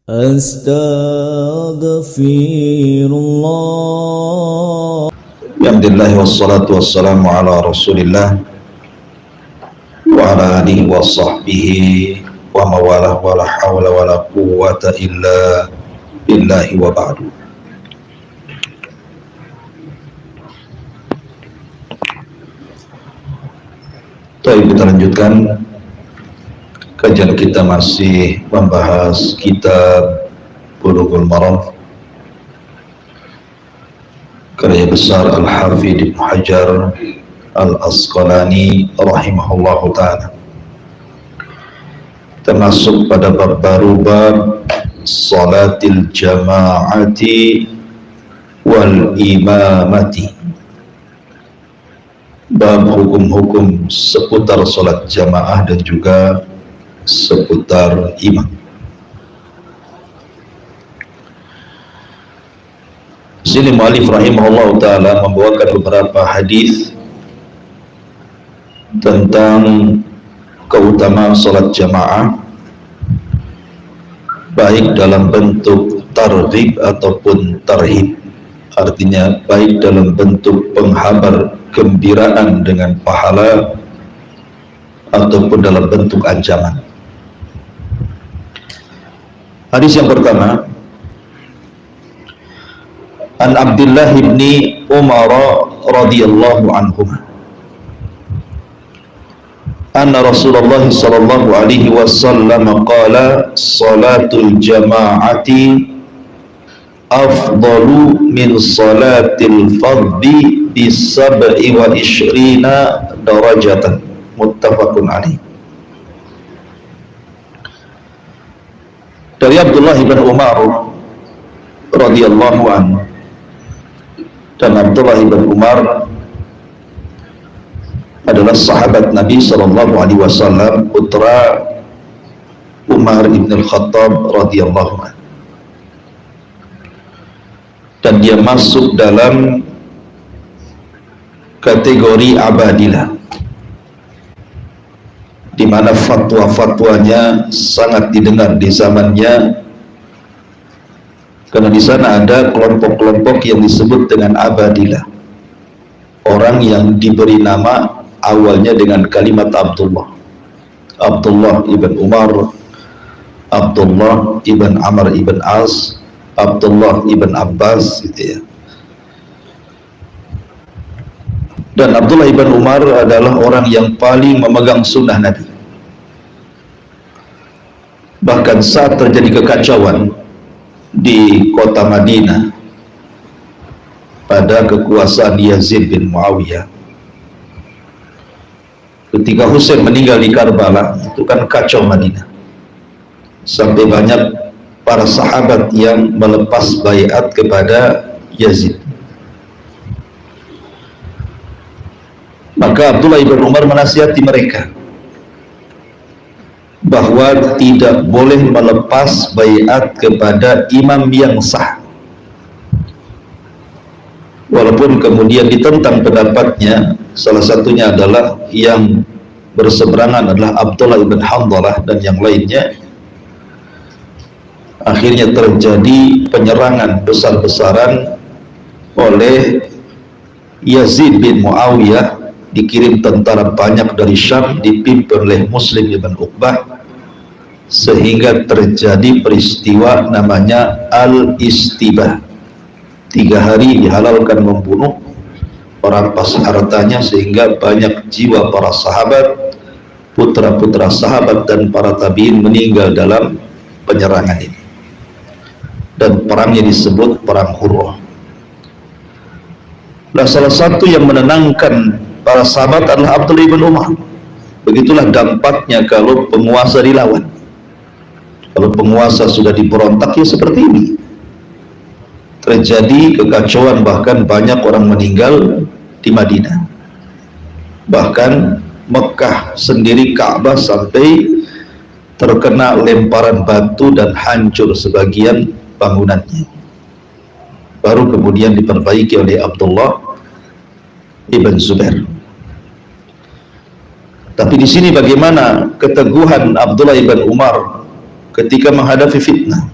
Astaghfirullah. Alhamdulillah wassalatu wassalamu ala rasulillah wa ala alihi wa sahbihi wa mawalah wa la hawla wa la quwwata illa billahi wa ba'du. Baik, kita lanjutkan kajian kita, masih membahas kitab Bulughul Maram karya besar Al-Hafidh Ibnu Hajar Al-Asqalani rahimahullahu ta'ala, termasuk pada bab baru, bab salatil jama'ati wal imamati, bab hukum-hukum seputar salat jamaah dan juga seputar imam. Sini mu'allif rahimahullah ta'ala membawakan beberapa hadis tentang keutamaan salat jamaah, baik dalam bentuk targhib ataupun tarhib, artinya baik dalam bentuk penghabar gembiraan dengan pahala ataupun dalam bentuk ancaman. Hadis yang pertama, an Abdullah ibni Umar radhiyallahu anhu anna Rasulullah sallallahu alaihi wasallam qala salatul jama'ati afdalu min salatil fardhi bi 27 darajatan, muttafaqun alaih. Dari Abdullah bin Umar radhiyallahu anhu, dan Abdullah bin Umar adalah sahabat Nabi sallallahu alaihi wasallam, putra Umar ibn al-Khattab radhiyallahu anhu, dan dia masuk dalam kategori abadilah, di mana fatwa-fatwanya sangat didengar di zamannya, karena di sana ada kelompok-kelompok yang disebut dengan abadilah, orang yang diberi nama awalnya dengan kalimat Abdullah, Abdullah ibn Umar, Abdullah ibn Amr ibn As, Abdullah ibn Abbas, gitu ya. Dan Abdullah ibn Umar adalah orang yang paling memegang sunnah Nabi. Bahkan saat terjadi kekacauan di kota Madinah pada kekuasaan Yazid bin Muawiyah, ketika Husain meninggal di Karbala, itu kan kacau Madinah, sampai banyak para sahabat yang melepas baiat kepada Yazid. Maka Abdullah ibn Umar menasihati mereka bahwa tidak boleh melepas baiat kepada imam yang sah, walaupun kemudian ditentang pendapatnya. Salah satunya adalah yang berseberangan adalah Abdullah ibn Handalah dan yang lainnya. Akhirnya terjadi penyerangan besar-besaran oleh Yazid bin Muawiyah, dikirim tentara banyak dari Syam dipimpin oleh Muslim ibn Uqbah, sehingga terjadi peristiwa namanya Al-Istibah. 3 hari dihalalkan membunuh, merampas hartanya, sehingga banyak jiwa para sahabat, putra-putra sahabat dan para tabi'in meninggal dalam penyerangan ini. Dan perangnya disebut Perang Hurrah. Nah, salah satu yang menenangkan para sahabat adalah Abdullah bin Umar. Begitulah dampaknya kalau penguasa dilawan. Kalau penguasa sudah diberontak, ya seperti ini. Terjadi kekacauan, bahkan banyak orang meninggal di Madinah. Bahkan Mekah sendiri, Ka'bah, sampai terkena lemparan batu dan hancur sebagian bangunannya. Baru kemudian diperbaiki oleh Abdullah ibn Zubair. Tapi di sini bagaimana keteguhan Abdullah ibn Umar ketika menghadapi fitnah.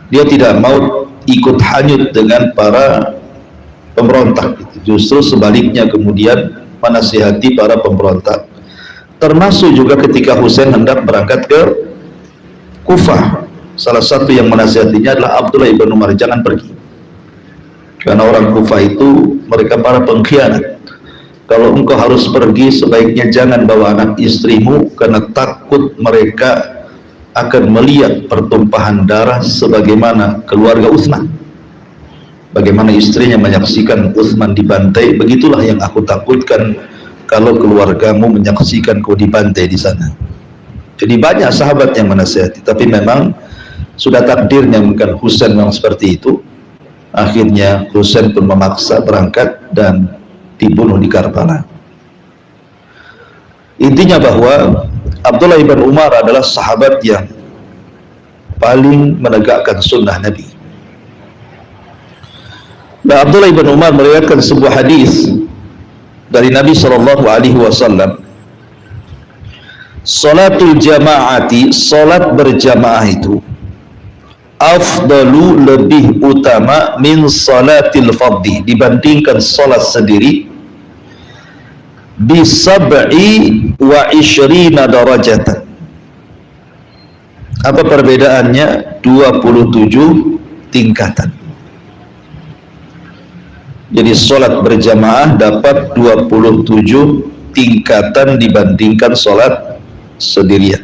Dia tidak mau ikut hanyut dengan para pemberontak. Justru sebaliknya kemudian menasihati para pemberontak. Termasuk juga ketika Husain hendak berangkat ke Kufah, salah satu yang menasihatinya adalah Abdullah ibn Umar, jangan pergi, karena orang Kufah itu mereka para pengkhianat. Kalau engkau harus pergi, sebaiknya jangan bawa anak istrimu, karena takut mereka akan melihat pertumpahan darah sebagaimana keluarga Utsman. Bagaimana istrinya menyaksikan Utsman dibantai, begitulah yang aku takutkan kalau keluargamu menyaksikan kau dibantai di sana. Jadi banyak sahabat yang menasihati, tapi memang sudah takdirnya bukan Husain memang seperti itu. Akhirnya Husain pun memaksa berangkat dan dibunuh di Karbala. Intinya bahwa Abdullah ibn Umar adalah sahabat yang paling menegakkan sunnah Nabi. Dan Abdullah ibn Umar meriwayatkan sebuah hadis dari Nabi SAW. Salatul jamaati, salat berjamaah itu afdalu, lebih utama, min salatil fardhi, dibandingkan salat sendiri, bi sab'i wa ishrina darajatan. Apa perbedaannya? 27 tingkatan. Jadi salat berjamaah dapat 27 tingkatan dibandingkan salat sendirian.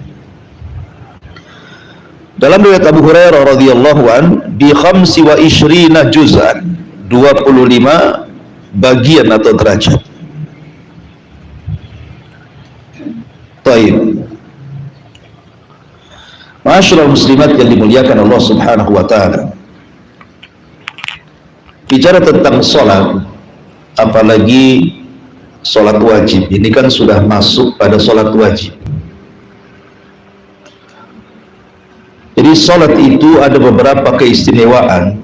Dalam riwayat Abu Hurairah radhiyallahu an, bi khamsi wa ishrina juz'an, 25 bagian atau derajat. Baik. Ma'asyiral muslimat yang dimuliakan Allah Subhanahu wa taala. Bicara tentang sholat, apalagi sholat wajib, ini kan sudah masuk pada sholat wajib. Jadi sholat itu ada beberapa keistimewaan.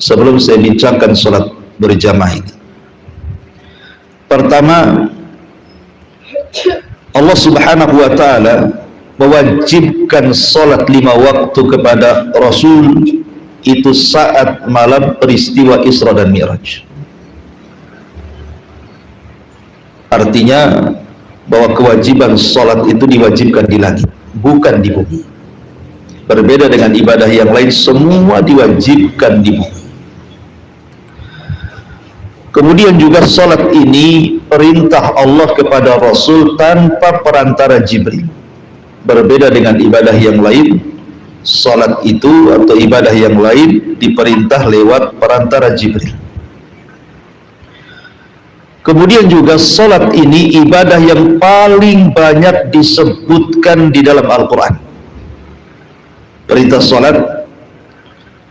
Sebelum saya bincangkan sholat berjamaah ini, pertama, Allah Subhanahu wa ta'ala mewajibkan sholat 5 waktu kepada Rasul itu saat malam peristiwa Isra dan Mi'raj. Artinya bahwa kewajiban sholat itu diwajibkan di langit, bukan di bumi. Berbeda dengan ibadah yang lain, semua diwajibkan di bumi. Kemudian juga sholat ini perintah Allah kepada Rasul tanpa perantara Jibril. Berbeda dengan ibadah yang lain, salat itu atau ibadah yang lain diperintah lewat perantara Jibril. Kemudian juga salat ini ibadah yang paling banyak disebutkan di dalam Al-Quran. Perintah salat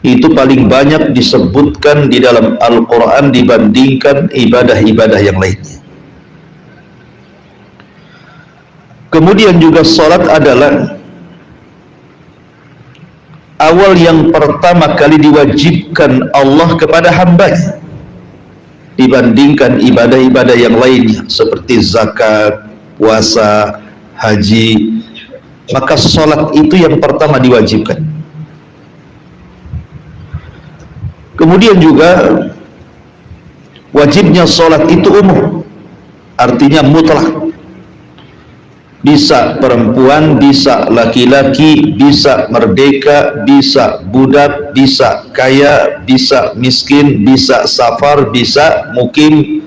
itu paling banyak disebutkan di dalam Al-Quran dibandingkan ibadah-ibadah yang lainnya. Kemudian juga salat adalah awal yang pertama kali diwajibkan Allah kepada hambanya dibandingkan ibadah-ibadah yang lainnya seperti zakat, puasa, haji. Maka sholat itu yang pertama diwajibkan. Kemudian juga wajibnya sholat itu umum, artinya mutlak. Bisa perempuan, bisa laki-laki, bisa merdeka, bisa budak, bisa kaya, bisa miskin, bisa safar, bisa mukim,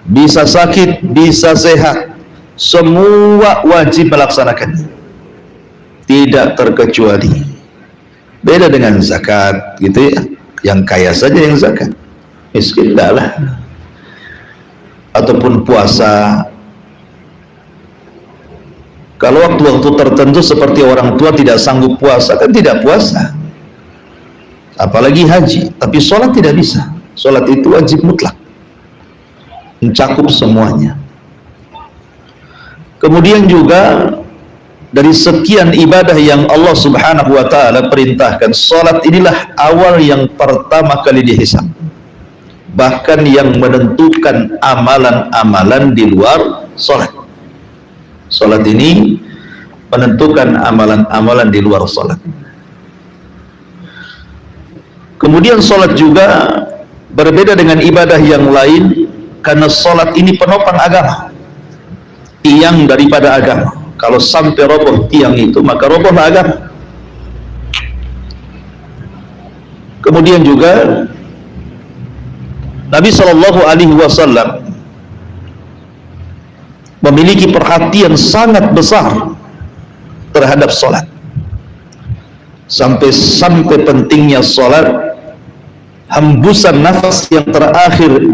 bisa sakit, bisa sehat. Semua wajib melaksanakannya, tidak terkecuali. Beda dengan zakat, gitu ya. Yang kaya saja yang zakat, miskin tidaklah. Ataupun puasa. Kalau waktu-waktu tertentu seperti orang tua tidak sanggup puasa, kan tidak puasa. Apalagi haji. Tapi sholat tidak bisa. Sholat itu wajib mutlak, mencakup semuanya. Kemudian juga dari sekian ibadah yang Allah Subhanahu wa ta'ala perintahkan, sholat inilah awal yang pertama kali dihisab. Bahkan yang menentukan amalan-amalan di luar sholat. Salat ini menentukan amalan-amalan di luar salat. Kemudian sholat juga berbeda dengan ibadah yang lain, karena sholat ini penopang agama, tiang daripada agama. Kalau sampai roboh tiang itu, maka robohlah agama. Kemudian juga Nabi Shallallahu Alaihi Wasallam memiliki perhatian sangat besar terhadap sholat, sampai pentingnya sholat. Hembusan nafas yang terakhir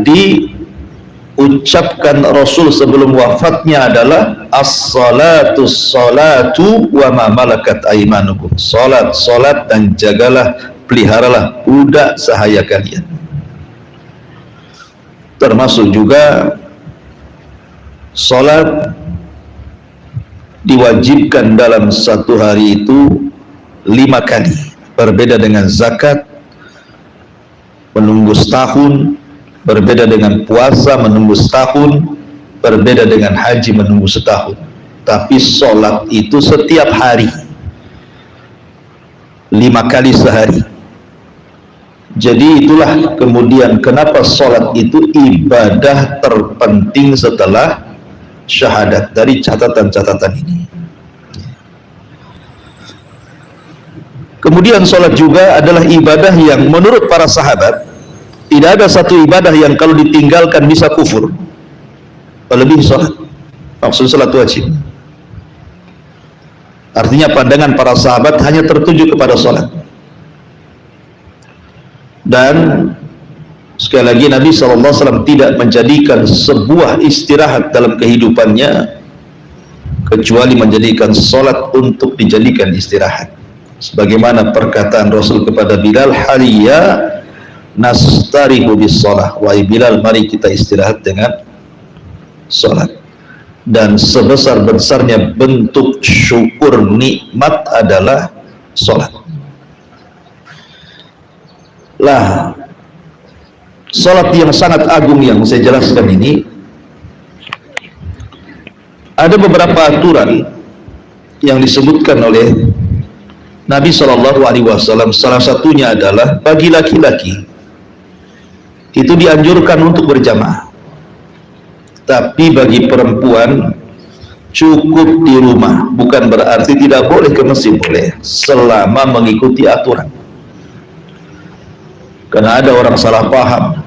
diucapkan Rasul sebelum wafatnya adalah as-salatu salatu wa ma malakat aimanukum. Salat, salat, dan jagalah, peliharalah budak sahaya kalian. Termasuk juga salat diwajibkan dalam satu hari itu 5 kali, berbeda dengan zakat menunggu setahun, berbeda dengan puasa menunggu setahun, berbeda dengan haji menunggu setahun. Tapi sholat itu setiap hari 5 kali sehari. Jadi itulah kemudian kenapa sholat itu ibadah terpenting setelah syahadat dari catatan-catatan ini. Kemudian sholat juga adalah ibadah yang menurut para sahabat tidak ada satu ibadah yang kalau ditinggalkan bisa kufur, lebih sholat. Maksud sholat wajib. Artinya pandangan para sahabat hanya tertuju kepada sholat. Dan sekali lagi Nabi SAW tidak menjadikan sebuah istirahat dalam kehidupannya kecuali menjadikan sholat untuk dijadikan istirahat. Sebagaimana perkataan Rasul kepada Bilal, haliya nastarihu bis sholah, wahai Bilal, mari kita istirahat dengan sholat. Dan sebesar-besarnya bentuk syukur nikmat adalah sholat. Lah, sholat yang sangat agung yang saya jelaskan ini, ada beberapa aturan yang disebutkan oleh Nabi Shallallahu Alaihi Wasallam. Salah satunya adalah bagi laki-laki itu dianjurkan untuk berjamaah, tapi bagi perempuan cukup di rumah. Bukan berarti tidak boleh ke masjid, boleh selama mengikuti aturan. Karena ada orang salah paham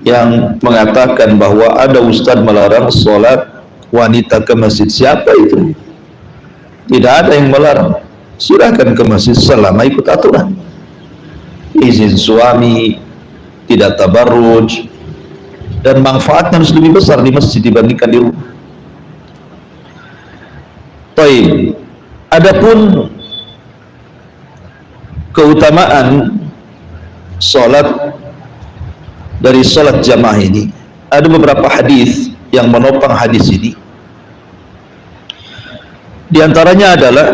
yang mengatakan bahwa ada ustadz melarang sholat wanita ke masjid. Siapa itu? Tidak ada yang melarang. Silahkan ke masjid selama ikut aturan, izin suami, tidak tabarruj, dan manfaatnya harus lebih besar di masjid dibandingkan di rumah. Baik, adapun keutamaan sholat dari sholat jamaah ini, ada beberapa hadis yang menopang hadis ini. Di antaranya adalah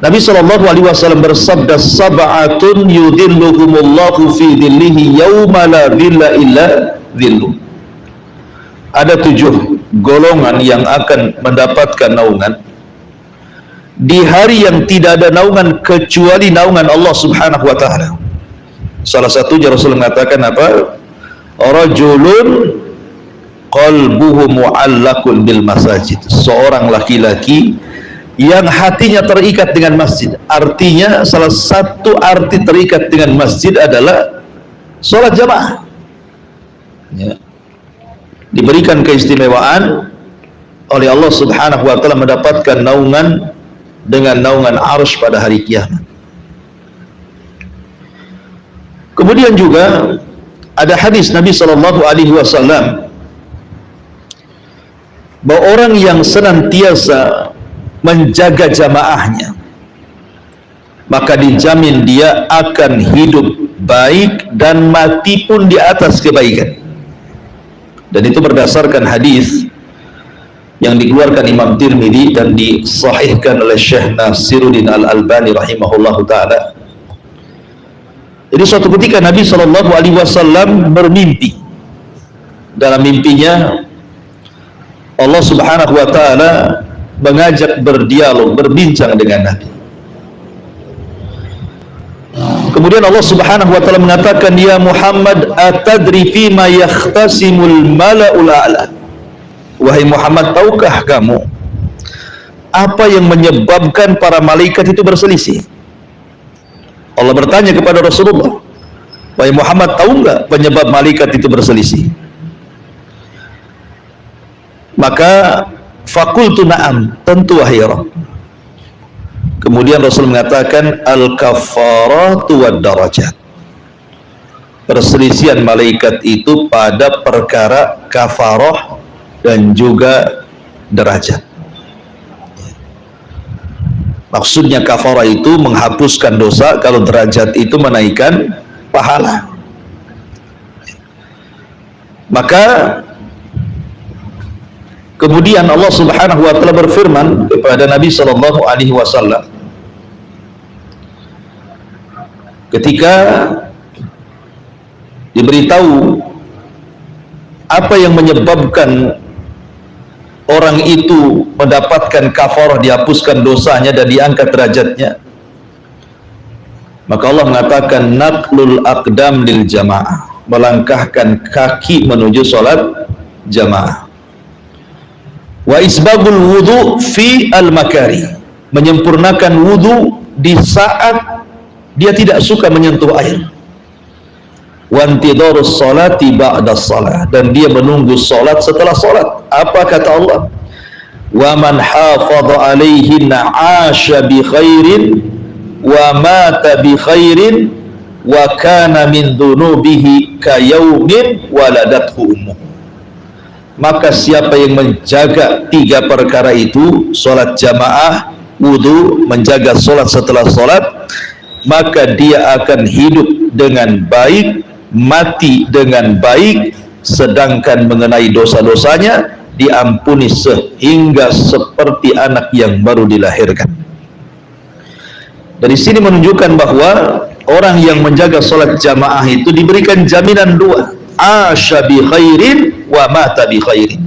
Nabi Shallallahu Alaihi Wasallam bersabda, sab'atun yudhilluhumullahu fi dhillihi yawma la dhilla illa dhilluh. Ada 7 golongan yang akan mendapatkan naungan di hari yang tidak ada naungan kecuali naungan Allah Subhanahu wa taala. Salah satunya Rasul mengatakan apa? Rajulun qalbuhu mu'allaqun bil masajid. Seorang laki-laki yang hatinya terikat dengan masjid. Artinya salah satu arti terikat dengan masjid adalah sholat jamaah, ya. Diberikan keistimewaan oleh Allah Subhanahu wa ta'ala mendapatkan naungan dengan naungan arsy pada hari kiamat. Kemudian juga ada hadis Nabi Shallallahu Alaihi Wasallam bahwa orang yang senantiasa menjaga jamaahnya, maka dijamin dia akan hidup baik dan mati pun di atas kebaikan. Dan itu berdasarkan hadis yang dikeluarkan Imam Tirmidzi dan disahihkan oleh Syekh Nasiruddin Al-Albani rahimahullahu taala. Jadi suatu ketika Nabi Shallallahu Alaihi Wasallam bermimpi. Dalam mimpinya Allah Subhanahu wa taala mengajak berdialog, berbincang dengan Nabi. Kemudian Allah Subhanahu wa taala mengatakan, ya Muhammad, atadri fima yakhtasimul mala'ul a'la. Wahai Muhammad, tahukah kamu apa yang menyebabkan para malaikat itu berselisih? Allah bertanya kepada Rasulullah, wahai Muhammad, tahu nggak penyebab malaikat itu berselisih? Maka fakultu na'am, tentu wahai Rabb. Kemudian Rasul mengatakan, al-kafaratu wad darajat. Perselisihan malaikat itu pada perkara kafarah dan juga derajat. Maksudnya kafarah itu menghapuskan dosa, kalau derajat itu menaikkan pahala. Maka kemudian Allah Subhanahu wa taala berfirman kepada Nabi sallallahu alaihi wasallam ketika diberitahu apa yang menyebabkan orang itu mendapatkan kafarah, dihapuskan dosanya dan diangkat derajatnya, maka Allah mengatakan naqlul aqdam lil jamaah, melangkahkan kaki menuju salat jamaah. Wa isbagul wudu fi al makari, menyempurnakan wudu di saat dia tidak suka menyentuh air. Wa intidharus salati ba'da shalah, dan dia menunggu salat setelah salat. Apa kata Allah? Wa man hafadha alaihinna 'asha bi khairin wa mata bi khairin wa kana min dhunubihi kayaumin waladathu ummuh. Maka siapa yang menjaga tiga perkara itu, salat jamaah, wudu, menjaga salat setelah salat, maka dia akan hidup dengan baik, mati dengan baik, sedangkan mengenai dosa-dosanya diampuni sehingga seperti anak yang baru dilahirkan. Dari sini menunjukkan bahwa orang yang menjaga salat jamaah itu diberikan jaminan dua, asya bi khairin wa mata bi khairin.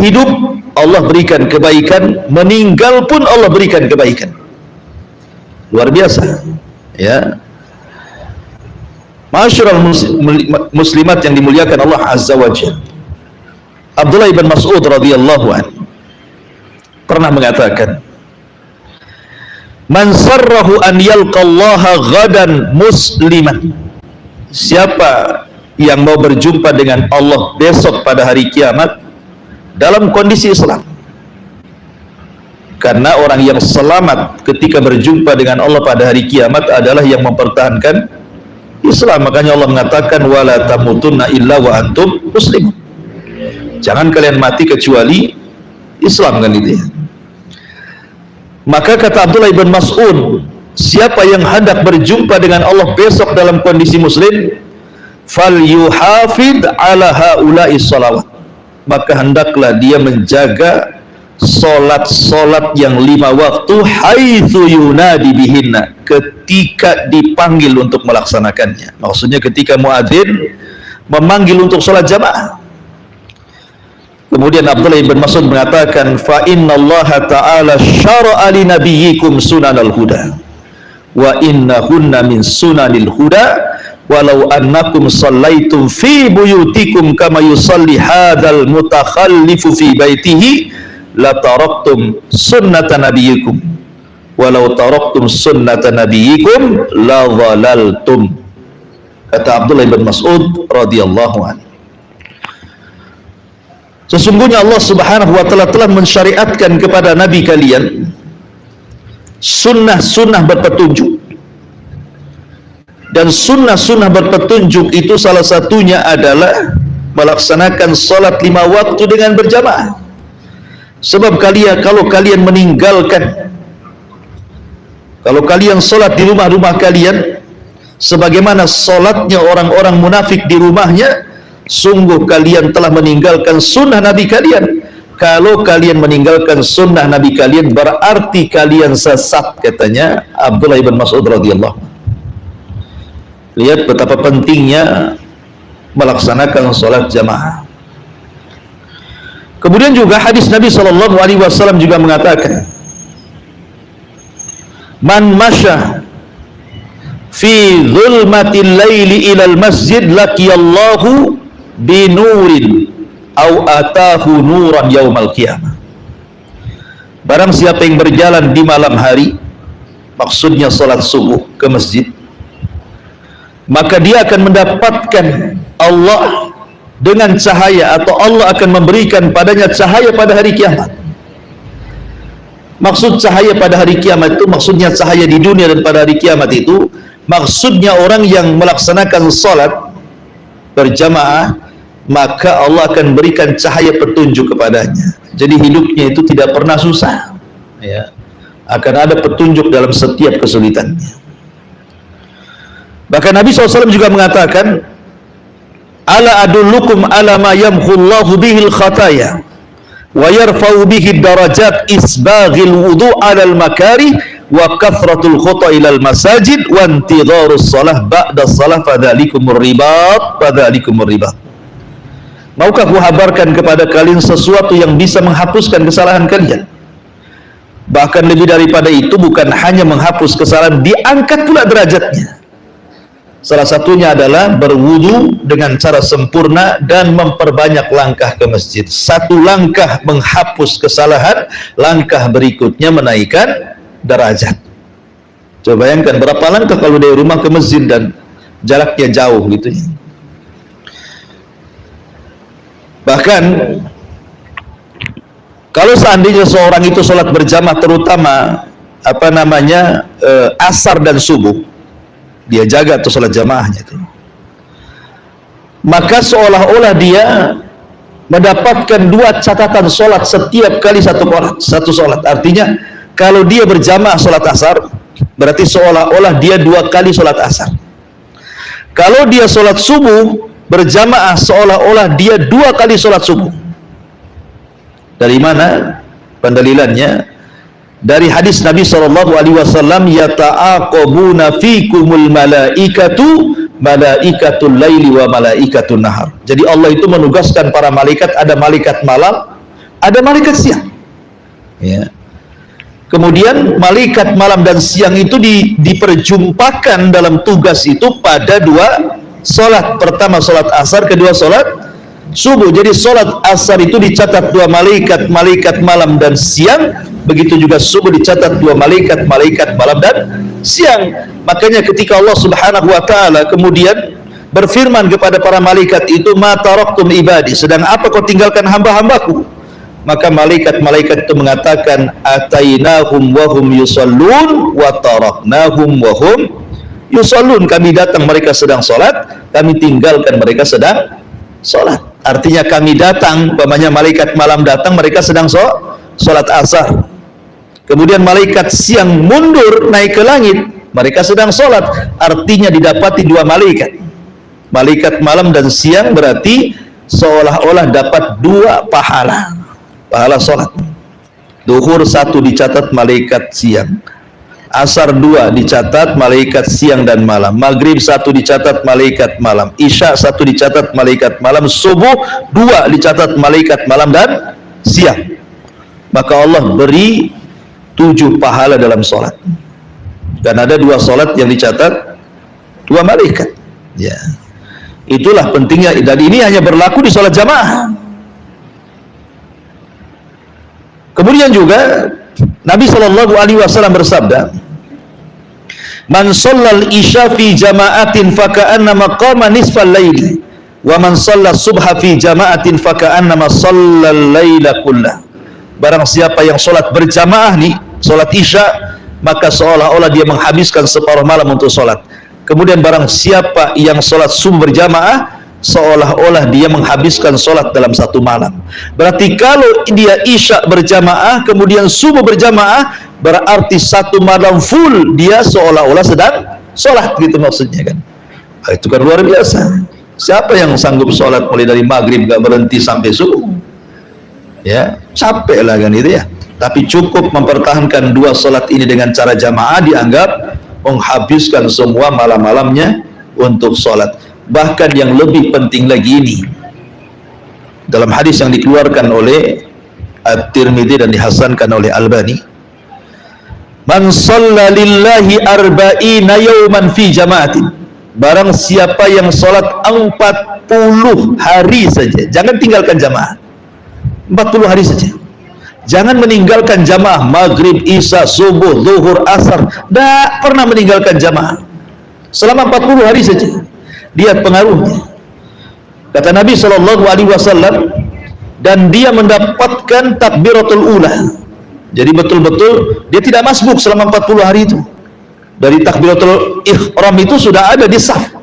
Hidup Allah berikan kebaikan, meninggal pun Allah berikan kebaikan. Luar biasa, ya. Masyarul muslimat yang dimuliakan Allah Azza wa Jalla, Abdullah ibn Mas'ud radhiyallahu anhu pernah mengatakan, man sarrahu an yalqallaha ghadan musliman, siapa yang mau berjumpa dengan Allah besok pada hari kiamat dalam kondisi Islam. Karena orang yang selamat ketika berjumpa dengan Allah pada hari kiamat adalah yang mempertahankan Islam. Makanya Allah mengatakan wala tamutunna illa wa antum muslimun, jangan kalian mati kecuali Islam, kan itu ya. Maka kata Abdullah ibn Mas'ud, siapa yang hendak berjumpa dengan Allah besok dalam kondisi muslim, fal yuhafid ala haula'i salawat, maka hendaklah dia menjaga solat-solat yang 5 waktu, haitsu yunadi bihinna, ketika dipanggil untuk melaksanakannya. Maksudnya ketika muadzin memanggil untuk solat jamaah. Kemudian Abdullah ibn Mas'ud mengatakan, fa innallaha ta'ala syara'a li nabiyyikum sunanal huda wa innahunna min sunanil huda walau annakum sallaitum fi buyutikum kama yusalli hadzal mutakhallifu fi baitihi la taraktum sunnata nabiyyikum walau taraktum sunnata nabiyyikum la dhalaltum. Kata Abdullah bin Mas'ud radhiyallahu anhu, sesungguhnya Allah Subhanahu wa taala telah mensyariatkan kepada nabi kalian sunnah-sunnah berpetunjuk. Dan sunnah-sunnah berpetunjuk itu salah satunya adalah melaksanakan salat 5 waktu dengan berjamaah. Sebab kalau kalian meninggalkan, kalau kalian salat di rumah-rumah kalian sebagaimana salatnya orang-orang munafik di rumahnya, sungguh kalian telah meninggalkan sunnah nabi kalian. Kalau kalian meninggalkan sunnah nabi kalian, berarti kalian sesat, katanya Abdullah ibn Mas'ud radhiyallahu anhu. Lihat betapa pentingnya melaksanakan salat jamaah. Kemudian juga hadis Nabi sallallahu alaihi wasallam juga mengatakan, man masya fi zulmatil laili ilal masjid laqiyallahu binurin au atahu nuran yaumal qiyamah. Barang siapa yang berjalan di malam hari, maksudnya salat subuh ke masjid, maka dia akan mendapatkan Allah dengan cahaya, atau Allah akan memberikan padanya cahaya pada hari kiamat. Maksud cahaya pada hari kiamat itu, maksudnya cahaya di dunia dan pada hari kiamat itu, maksudnya orang yang melaksanakan salat berjamaah, maka Allah akan berikan cahaya petunjuk kepadanya. Jadi hidupnya itu tidak pernah susah, ya. Akan ada petunjuk dalam setiap kesulitannya. Bahkan Nabi SAW juga mengatakan, ala adullukum ala ma yamhullahu bihil khataya wa yarfa'u bihi darajat isbaghil wudu' alal makari wa kathratul khuta ilal masajid wa intidharus salah ba'da salah fadhalikumur ribat fadhalikumur ribat. Maukah kuhabarkan kepada kalian sesuatu yang bisa menghapuskan kesalahan kalian? Bahkan lebih daripada itu, bukan hanya menghapus kesalahan, diangkat pula derajatnya. Salah satunya adalah berwudu dengan cara sempurna dan memperbanyak langkah ke masjid. Satu langkah menghapus kesalahan, langkah berikutnya menaikkan derajat. Coba bayangkan berapa langkah kalau dari rumah ke masjid dan jaraknya jauh gitu ya. Bahkan kalau seandainya seorang itu sholat berjamaah, terutama asar dan subuh, dia jaga tuh sholat jamaahnya itu, maka seolah-olah dia mendapatkan 2 catatan sholat setiap kali satu sholat. Artinya kalau dia berjamaah sholat asar, berarti seolah-olah dia 2 kali sholat asar. Kalau dia sholat subuh berjamaah, seolah-olah dia 2 kali sholat subuh. Dari mana pendalilannya? Dari hadis Nabi SAW, yata'aqabuna fikumul malaikatu malaikatul laili wa malaikatul nahar. Jadi Allah itu menugaskan para malaikat, ada malaikat malam, ada malaikat siang, ya. Kemudian malaikat malam dan siang itu diperjumpakan dalam tugas itu pada 2 sholat. Pertama sholat asar, kedua sholat subuh. Jadi sholat asar itu dicatat 2 malaikat, malaikat malam dan siang. Begitu juga subuh dicatat 2 malaikat, malaikat malam dan siang. Makanya ketika Allah Subhanahu wa ta'ala kemudian berfirman kepada para malaikat itu, ma taraktum ibadi, sedang apa kau tinggalkan hamba-hambaku? Maka malaikat-malaikat itu mengatakan, atainahum wa hum yusallun wa taraknahum wa hum yusallun. Kami datang mereka sedang sholat, kami tinggalkan mereka sedang sholat. Artinya kami datang, umpamanya malaikat malam datang, mereka sedang sholat asar. Kemudian malaikat siang mundur naik ke langit, mereka sedang sholat. Artinya didapati 2 malaikat, malaikat malam dan siang, berarti seolah-olah dapat 2 pahala sholat. Duhur 1 dicatat malaikat siang, asar 2 dicatat malaikat siang dan malam, maghrib 1 dicatat malaikat malam, isya 1 dicatat malaikat malam, subuh 2 dicatat malaikat malam dan siang. Maka Allah beri 7 pahala dalam sholat. Dan ada 2 sholat yang dicatat 2 malaikat, ya. Itulah pentingnya, dan ini hanya berlaku di sholat jamaah. Kemudian juga Nabi SAW bersabda, man shallal isya fi jama'atin faka'annama qama nisfal laili wa man shalla subha fi jama'atin faka'annama shallal laila kullah. Barang siapa yang sholat berjamaah nih, sholat isya, maka seolah-olah dia menghabiskan separuh malam untuk sholat. Kemudian barang siapa yang sholat subuh berjamaah, seolah-olah dia menghabiskan sholat dalam 1 malam. Berarti kalau dia isya berjamaah kemudian subuh berjamaah, berarti 1 malam full dia seolah-olah sedang sholat, gitu maksudnya kan. Nah, itu kan luar biasa. Siapa yang sanggup sholat mulai dari maghrib gak berhenti sampai subuh? Ya, capek lah kan itu ya. Tapi cukup mempertahankan 2 sholat ini dengan cara jamaah, dianggap menghabiskan semua malam-malamnya untuk sholat. Bahkan yang lebih penting lagi ini, dalam hadis yang dikeluarkan oleh At-Tirmidzi dan dihasankan oleh Albani, Man shalla lillahi arba'ina yawman fi jama'atin. Barang siapa yang sholat 40 hari saja, jangan tinggalkan jamaah. 40 hari saja. Jangan meninggalkan jamaah maghrib, isya, subuh, zuhur, asar. Tidak pernah meninggalkan jamaah. Selama 40 hari saja. Lihat pengaruhnya. Kata Nabi SAW, dan dia mendapatkan takbiratul ula. Jadi betul-betul dia tidak masbuk selama 40 hari itu. Dari takbiratul ihram itu sudah ada di saf.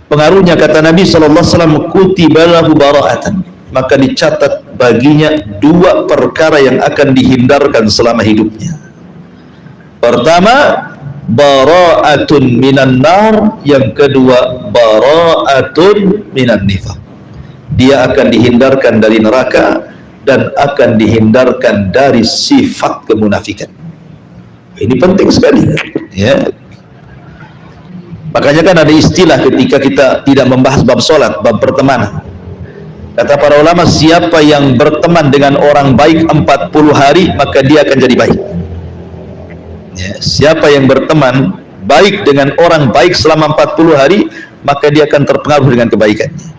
Pengaruhnya kata Nabi SAW, kutiba lahu bara'atan. Maka dicatat baginya 2 perkara yang akan dihindarkan selama hidupnya. Pertama, bara'atun minan nar. Yang kedua, bara'atun minan nifaq. Dia akan dihindarkan dari neraka dan akan dihindarkan dari sifat kemunafikan. Ini penting sekali, ya. Makanya kan ada istilah ketika kita tidak membahas bab sholat, bab pertemanan. Kata para ulama, siapa yang berteman dengan orang baik 40 hari, maka dia akan jadi baik. Ya, siapa yang berteman baik dengan orang baik selama 40 hari, maka dia akan terpengaruh dengan kebaikannya.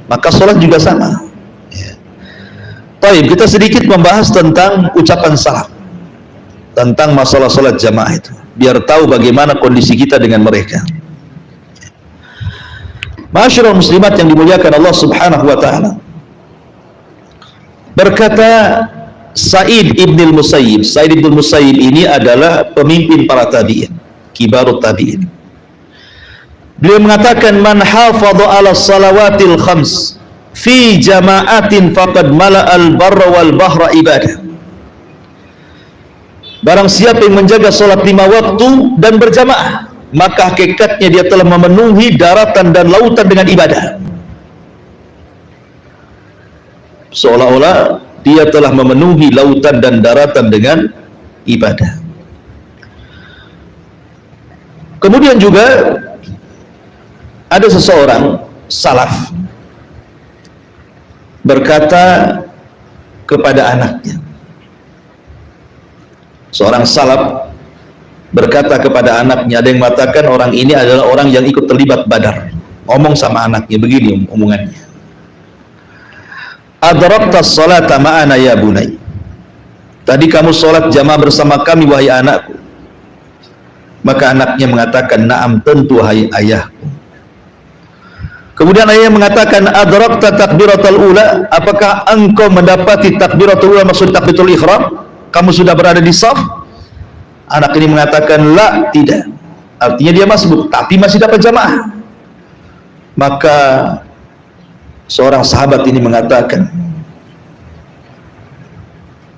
Maka sholat juga sama. Ya. Baik, kita sedikit membahas tentang ucapan salam, tentang masalah sholat jamaah itu, biar tahu bagaimana kondisi kita dengan mereka. Masyarul muslimat yang dimuliakan Allah Subhanahu wa ta'ala. Berkata Sa'id ibn al-Musayyib. Sa'id ibn al-Musayyib ini adalah pemimpin para tabi'in, kibarut tabi'in. Beliau mengatakan, man hafadha ala salawatil khams fi jama'atin faqad mala'al barra wal bahra ibadah. Barang siapa yang menjaga salat 5 waktu dan berjamaah, maka hakikatnya dia telah memenuhi daratan dan lautan dengan ibadah. Seolah-olah dia telah memenuhi lautan dan daratan dengan ibadah. Kemudian juga ada seseorang salaf berkata kepada anaknya. Seorang salaf berkata kepada anaknya, ada yang mengatakan orang ini adalah orang yang ikut terlibat Badar. Ngomong sama anaknya begini omongannya, adraktas salata ma'ana ya bunai. Tadi kamu sholat jamaah bersama kami wahai anakku. Maka anaknya mengatakan, na'am, tentu hai ayahku. Kemudian ayahnya mengatakan, adrakta takbiratul ula. Apakah engkau mendapati takbiratul ula, maksud takbiratul ihram? Kamu sudah berada di saf? Anak ini mengatakan, la, tidak. Artinya dia masbuk, tapi masih dapat jamaah. Maka seorang sahabat ini mengatakan,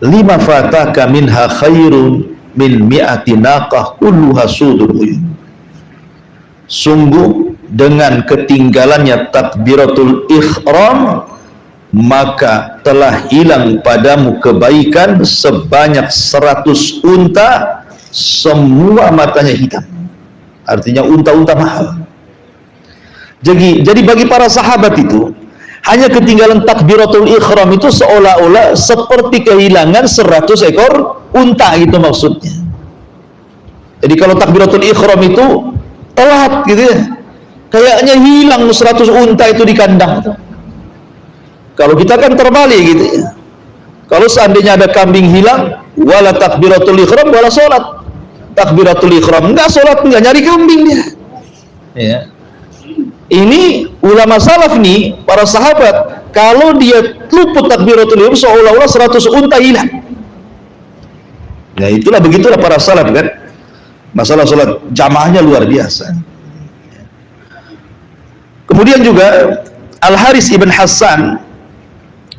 lima fataka minha khairun min mi'ati naqah kulluha sudur uyun. Sungguh dengan ketinggalannya takbiratul ihram, maka telah hilang padamu kebaikan sebanyak 100 unta, semua matanya hitam. Artinya unta-unta mahal. Jadi bagi para sahabat itu, hanya ketinggalan takbiratul ihram itu seolah-olah seperti kehilangan 100 ekor unta, gitu maksudnya. Jadi kalau takbiratul ihram itu telat gitu ya, kayaknya hilang 100 unta itu di kandang. Kalau kita kan terbalik gitu ya. Kalau seandainya ada kambing hilang, wala takbiratul ihram wala sholat. Takbiratul ihram enggak, sholat enggak, nyari kambing dia. Ya. Ini ulama salaf nih, para sahabat, kalau dia luput takbiratul ihram seolah-olah 100 unta hilang. Ya itulah, begitulah para salaf kan. Masalah sholat jamaahnya luar biasa. Kemudian juga Al-Haris ibn Hassan.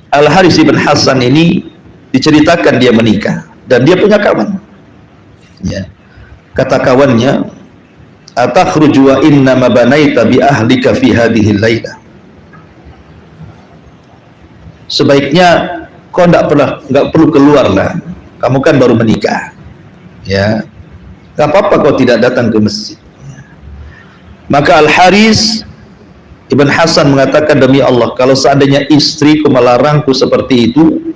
Al-Haris ibn Hassan ini diceritakan dia menikah dan dia punya kawan. Ya. Kata kawannya, atakhruju wa innama banaita bi ahlika fi hadhihi al-lailah. Sebaiknya kau enggak perlu keluar lah. Kamu kan baru menikah. Ya. Enggak apa-apa kau tidak datang ke masjid. Maka Al-Haris Ibn Hassan mengatakan, demi Allah, kalau seandainya istriku melarangku seperti itu,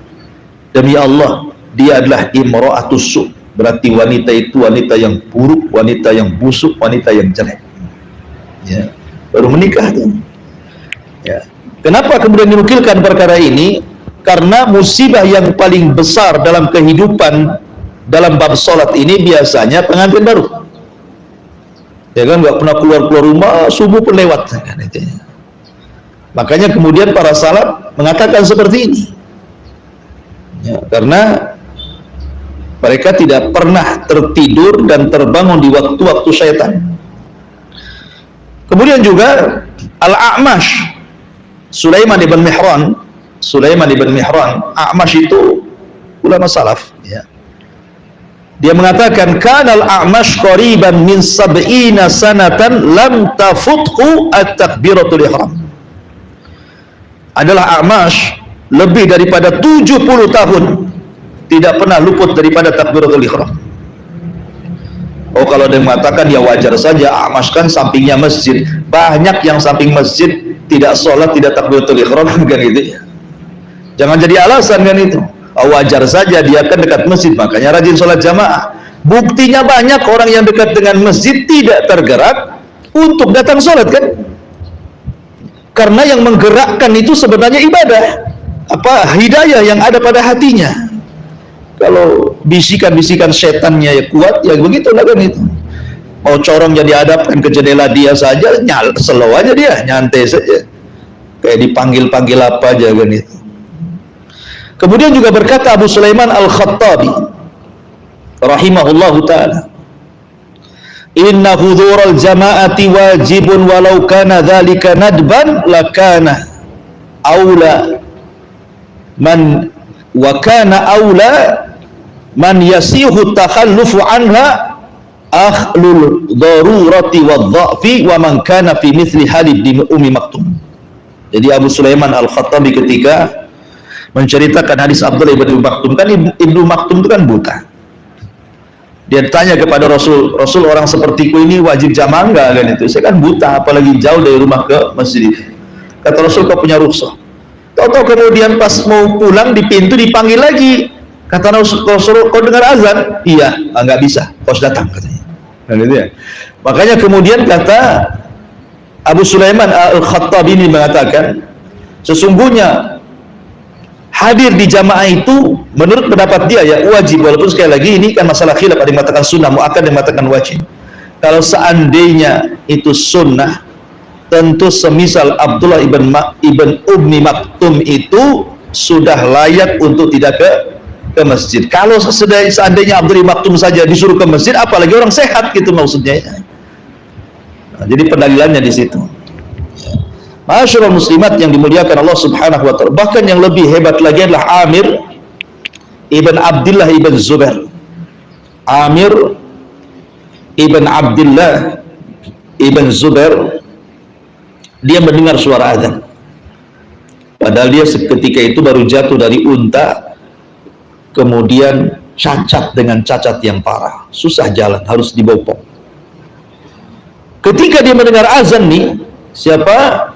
demi Allah, dia adalah imra'atus su', berarti wanita itu wanita yang buruk, wanita yang busuk, wanita yang jelek. Ya, baru menikah tuh. Ya. Kenapa kemudian dinukilkan perkara ini? Karena musibah yang paling besar dalam kehidupan dalam bab sholat ini biasanya pengantin baru. Ya kan, nggak pernah keluar rumah, subuh pun lewat. Kan, itu. Makanya kemudian para salaf mengatakan seperti ini. Ya, karena mereka tidak pernah tertidur dan terbangun di waktu-waktu syaitan. Kemudian juga Al-A'mash Sulaiman ibn Mihran, A'mash itu ulama salaf, ya. Dia mengatakan kanal A'mash qariban min sab'ina sanatan lam tafuthu at-takbiratul ihram. Adalah A'mash lebih daripada 70 tahun tidak pernah luput daripada takbiratul ihram. Oh, kalau ada yang mengatakan ya wajar saja, A'mash kan sampingnya masjid. Banyak yang samping masjid tidak sholat, tidak takbiratul ihram, kan gitu ya. Jangan jadi alasan kan itu. Oh, wajar saja dia kan dekat masjid, makanya rajin sholat jamaah. Buktinya banyak orang yang dekat dengan masjid tidak tergerak untuk datang sholat kan. Karena yang menggerakkan itu sebenarnya ibadah, apa hidayah yang ada pada hatinya. Kalau bisikan-bisikan setannya ya kuat, ya begitulah kan itu. Mau corong jadi hadapkan ke jendela dia saja, slow aja dia, nyantai saja. Kayak dipanggil-panggil apa aja kan itu. Kemudian juga berkata Abu Sulaiman Al-Khattabi rahimahullahu ta'ala, inna hudhural jama'ati wajibun walau kana dhalika nadban lakana awla man wa kana awla man yasihu takhallufu anha akhlul darurati wadh-dha'fi wa man kana fi mithli halid di Ummi Maktum. Jadi Abu Sulaiman Al-Khattabi ketika menceritakan hadis Abdullah ibn Maktum, kan Ibnu Maktum itu kan buta. Dia tanya kepada Rasul, Rasul orang sepertiku ini wajib jamaah enggak kan itu? Saya kan buta, apalagi jauh dari rumah ke masjid. Kata Rasul, kau punya rukhsah. Tahu-tahu kemudian pas mau pulang di pintu dipanggil lagi. Kata Rasul, kau dengar azan? Iya, enggak bisa, kau harus datang katanya. Dan itu ya. Makanya kemudian kata Abu Sulaiman Al-Khattabi ini mengatakan, sesungguhnya hadir di jamaah itu menurut pendapat dia ya wajib, walaupun sekali lagi ini kan masalah khilaf, ada yang mengatakan sunnah, muakkad, ada yang mengatakan wajib. Kalau seandainya itu sunnah, tentu semisal Abdullah ibn Ummi Maktum itu sudah layak untuk tidak ke masjid. Kalau seandainya Abdullah ibn Maktum saja disuruh ke masjid, apalagi orang sehat gitu maksudnya. Nah, jadi pendalilannya di situ. Masyarul muslimat yang dimuliakan Allah subhanahu wa ta'ala. Bahkan yang lebih hebat lagi adalah Amir ibn Abdullah ibn Zubair. Amir ibn Abdullah ibn Zubair, dia mendengar suara azan. Padahal dia seketika itu baru jatuh dari unta, kemudian cacat dengan cacat yang parah, susah jalan, harus dibopong. Ketika dia mendengar azan nih, siapa?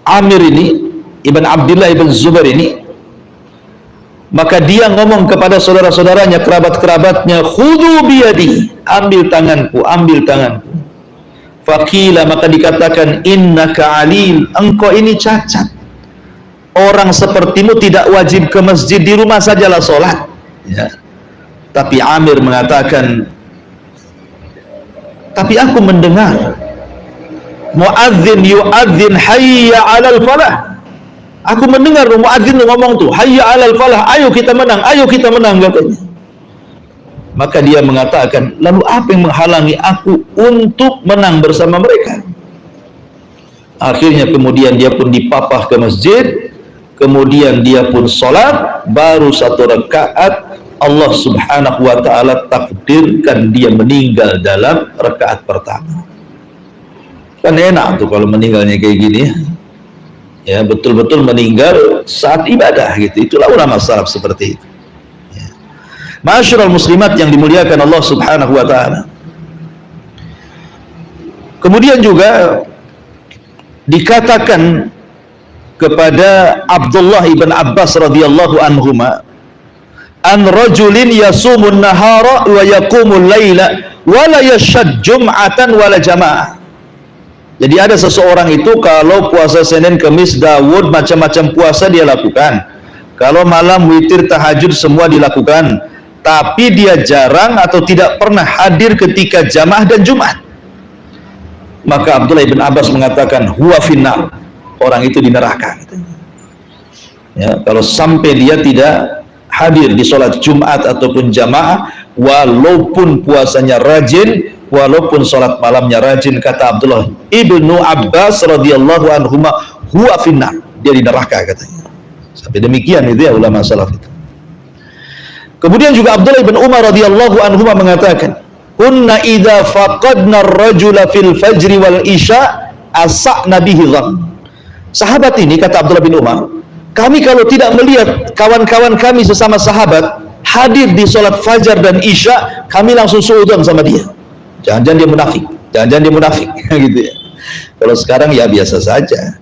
Amir ini, Ibn Abdullah Ibn Zubair ini, maka dia ngomong kepada saudara-saudaranya, kerabat-kerabatnya, khudhu biyadi, ambil tanganku, ambil tanganku. Faqila, maka dikatakan, innaka alil, engkau ini cacat. Orang sepertimu tidak wajib ke masjid, di rumah sajalah sholat. Ya. Tapi Amir mengatakan, tapi aku mendengar muadzin yuadzin hayya 'alal falah. Aku mendengar muadzin ngomong tuh, hayya 'alal falah, ayo kita menang, ayo kita menang katanya. Maka dia mengatakan, lalu apa yang menghalangi aku untuk menang bersama mereka? Akhirnya kemudian dia pun dipapah ke masjid, kemudian dia pun sholat, baru 1 rakaat Allah subhanahu wa ta'ala takdirkan dia meninggal dalam rakaat pertama. Kan enak tuh kalau meninggalnya kayak gini ya, betul-betul meninggal saat ibadah gitu. Itulah ulama salaf seperti itu ya. Masyarul muslimat yang dimuliakan Allah subhanahu wa ta'ala. Kemudian juga dikatakan kepada Abdullah ibn Abbas radhiyallahu anhuma, an rajulin yasumun nahara wa yaqumul laila wa la yashad jum'atan wa la jamaah. Jadi ada seseorang itu kalau puasa Senin, Kamis, Daud, macam-macam puasa dia lakukan. Kalau malam witir, tahajud semua dilakukan. Tapi dia jarang atau tidak pernah hadir ketika jamaah dan Jumat. Maka Abdullah bin Abbas mengatakan huwa finnar, orang itu di neraka. Ya, kalau sampai dia tidak hadir di sholat Jumat ataupun jamaah, walaupun puasanya rajin, walaupun sholat malamnya rajin, kata Abdullah ibnu Abbas radhiyallahu anhuma, huwa finnar, dia di neraka katanya. Sampai demikian itu ya ulama salaf itu. Kemudian juga Abdullah bin Umar radhiyallahu anhuma mengatakan, kunna idza faqadna ar-rajula fil fajri wal isya asa'na bihi dhann. Sahabat ini, kata Abdullah bin Umar, kami kalau tidak melihat kawan-kawan kami sesama sahabat hadir di sholat fajar dan isya, kami langsung suudzon sama dia. Jangan-jangan dia munafik, jangan-jangan dia munafik, gitu ya. Kalau sekarang ya biasa saja.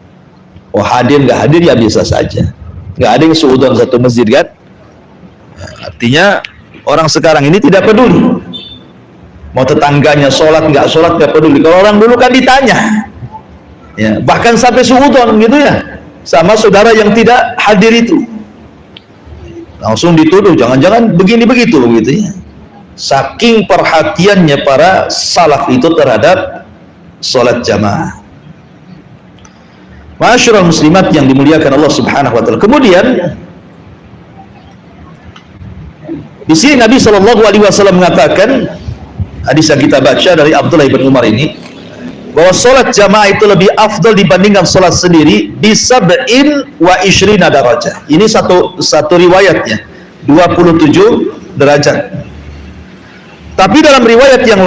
Oh hadir nggak hadir ya biasa saja. Nggak ada yang suudzon satu masjid kan? Nah, artinya orang sekarang ini tidak peduli. Mau tetangganya sholat nggak peduli. Kalau orang dulu kan ditanya, ya, bahkan sampai suudzon gitu ya, sama saudara yang tidak hadir itu, langsung dituduh, jangan-jangan begini begitu gitu ya. Saking perhatiannya para salaf itu terhadap sholat jamaah. Ma'asyiral muslimat yang dimuliakan Allah Subhanahu wa taala. Kemudian di sini Nabi Shallallahu alaihi wasallam mengatakan, hadis yang kita baca dari Abdullah bin Umar ini, bahwa sholat jamaah itu lebih afdal dibandingkan sholat sendiri di sab'in wa ishrina darajah. Ini satu riwayatnya 27 derajat. Tapi dalam riwayat yang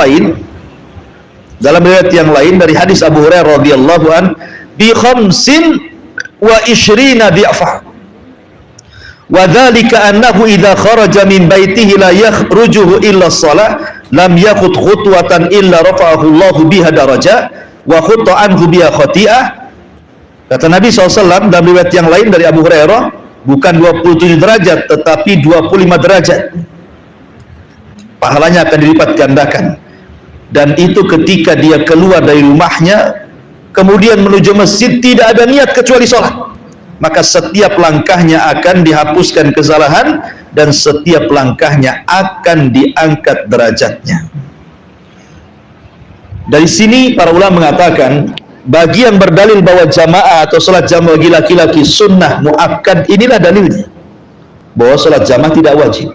lain dari hadis Abu Hurairah radhiyallahu an, bi khamsin wa ishrina di'fa. Wa dzalika annahu idza kharaja min baitihi la yakhrujuhu illa shalah lam yakhut khutwatan illa rafa'ahu Allahu biha darajah wa khutta anhu biha khati'ah. Kata Nabi SAW dalam riwayat yang lain dari Abu Hurairah, bukan 27 derajat tetapi 25 derajat pahalanya akan dilipat gandakan. Dan itu ketika dia keluar dari rumahnya kemudian menuju masjid, tidak ada niat kecuali sholat, maka setiap langkahnya akan dihapuskan kesalahan dan setiap langkahnya akan diangkat derajatnya. Dari sini para ulama mengatakan, bagi yang berdalil bahwa jamaah atau sholat jamaah bagi laki-laki sunnah muakkad, inilah dalilnya bahwa sholat jamaah tidak wajib,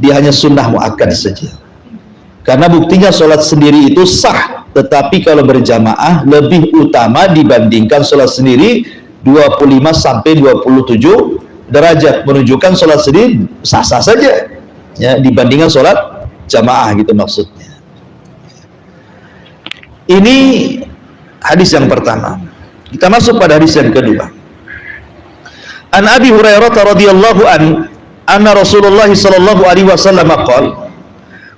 dia hanya sunnah muakkad saja. Karena buktinya sholat sendiri itu sah, tetapi kalau berjamaah lebih utama dibandingkan sholat sendiri 25 sampai 27 derajat, menunjukkan sholat sendiri sah-sah saja ya dibandingkan sholat jamaah, gitu maksudnya. Ini hadis yang pertama. Kita masuk pada hadis yang kedua. An Abi Hurairah radhiyallahu an anna Rasulullah sallallahu alaihi wasallam qala,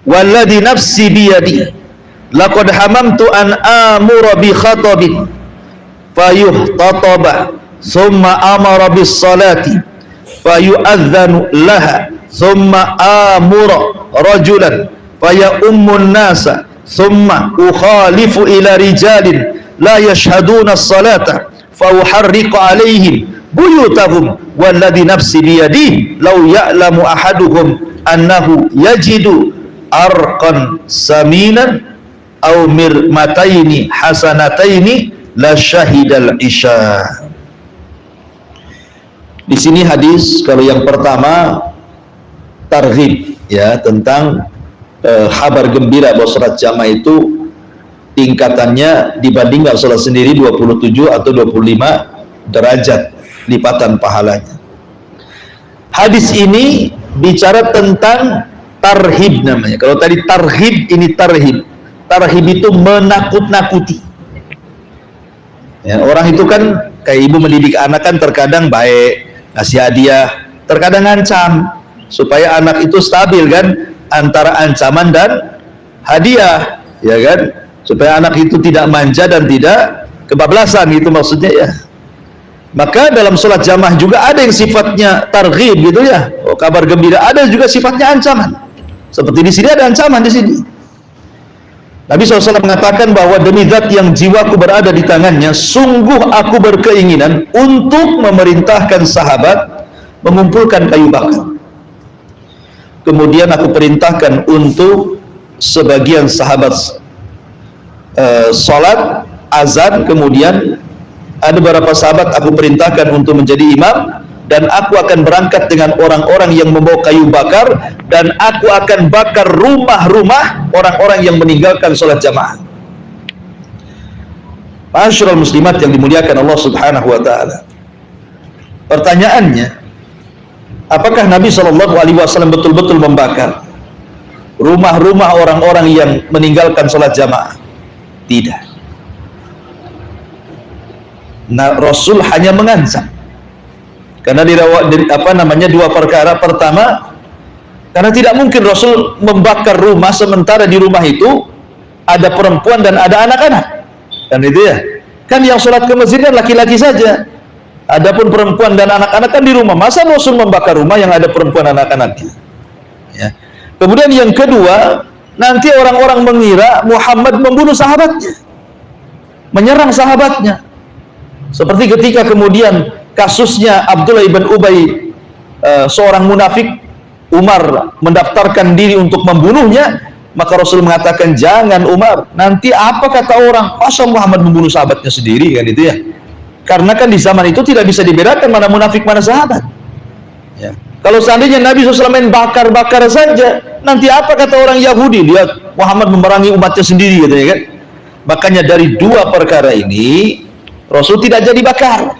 walladhi nafsi biyadi laqad hamamtu an amura bi khatabin fayuhtataba thumma amara bis salati fayu'adhdhanu laha thumma amura rajulan fayummun nasa thumma ukhalifu ila rijalin la yashhaduna as-salata fauharriqu alaihim buyutahum walladhi nafsi biyadi law ya'lamu ahaduhum annahu yajidu arqan saminan aw mirmataini hasanataini la syahidal isya. Di sini hadis kalau yang pertama targhib ya, tentang kabar gembira bahwa salat jamaah itu tingkatannya dibandingkan salat sendiri 27 atau 25 derajat lipatan pahalanya. Hadis ini bicara tentang tarhib namanya. Kalau tadi tarhib, ini tarhib. Tarhib itu menakut-nakuti. Ya, orang itu kan kayak ibu mendidik anak kan terkadang baik, ngasih hadiah, terkadang ngancam supaya anak itu stabil kan antara ancaman dan hadiah, ya kan? Supaya anak itu tidak manja dan tidak kebablasan, gitu maksudnya ya. Maka dalam sholat jamaah juga ada yang sifatnya targhib gitu ya, kabar gembira, ada juga sifatnya ancaman. Seperti di sini ada ancaman di sini. Nabi SAW mengatakan bahwa demi zat yang jiwaku berada di tangannya, sungguh aku berkeinginan untuk memerintahkan sahabat mengumpulkan kayu bakar. Kemudian aku perintahkan untuk sebagian sahabat sholat azan, kemudian ada beberapa sahabat aku perintahkan untuk menjadi imam, dan aku akan berangkat dengan orang-orang yang membawa kayu bakar, dan aku akan bakar rumah-rumah orang-orang yang meninggalkan sholat jamaah. Ma'asyiral muslimat yang dimuliakan Allah Subhanahu wa taala. Pertanyaannya, apakah Nabi SAW betul-betul membakar rumah-rumah orang-orang yang meninggalkan sholat jamaah? Tidak. Nah, Rasul hanya mengancam. Karena dua perkara. Pertama, karena tidak mungkin Rasul membakar rumah sementara di rumah itu ada perempuan dan ada anak-anak. Kan itu ya. Kan yang sholat ke masjid kan laki-laki saja. Adapun perempuan dan anak-anak kan di rumah. Masa Rasul membakar rumah yang ada perempuan dan anak-anaknya? Ya. Kemudian yang kedua, nanti orang-orang mengira Muhammad membunuh sahabatnya, menyerang sahabatnya. Seperti ketika kemudian kasusnya Abdullah ibn Ubay, seorang munafik, Umar mendaftarkan diri untuk membunuhnya, maka Rasul mengatakan, jangan Umar, nanti apa kata orang, masa Muhammad membunuh sahabatnya sendiri, kan itu ya. Karena kan di zaman itu tidak bisa dibedakan mana munafik mana sahabat ya. Kalau seandainya Nabi SAW main bakar-bakar saja, nanti apa kata orang Yahudi, lihat Muhammad memerangi umatnya sendiri gitu ya kan. Makanya dari dua perkara ini Rasul tidak jadi bakar,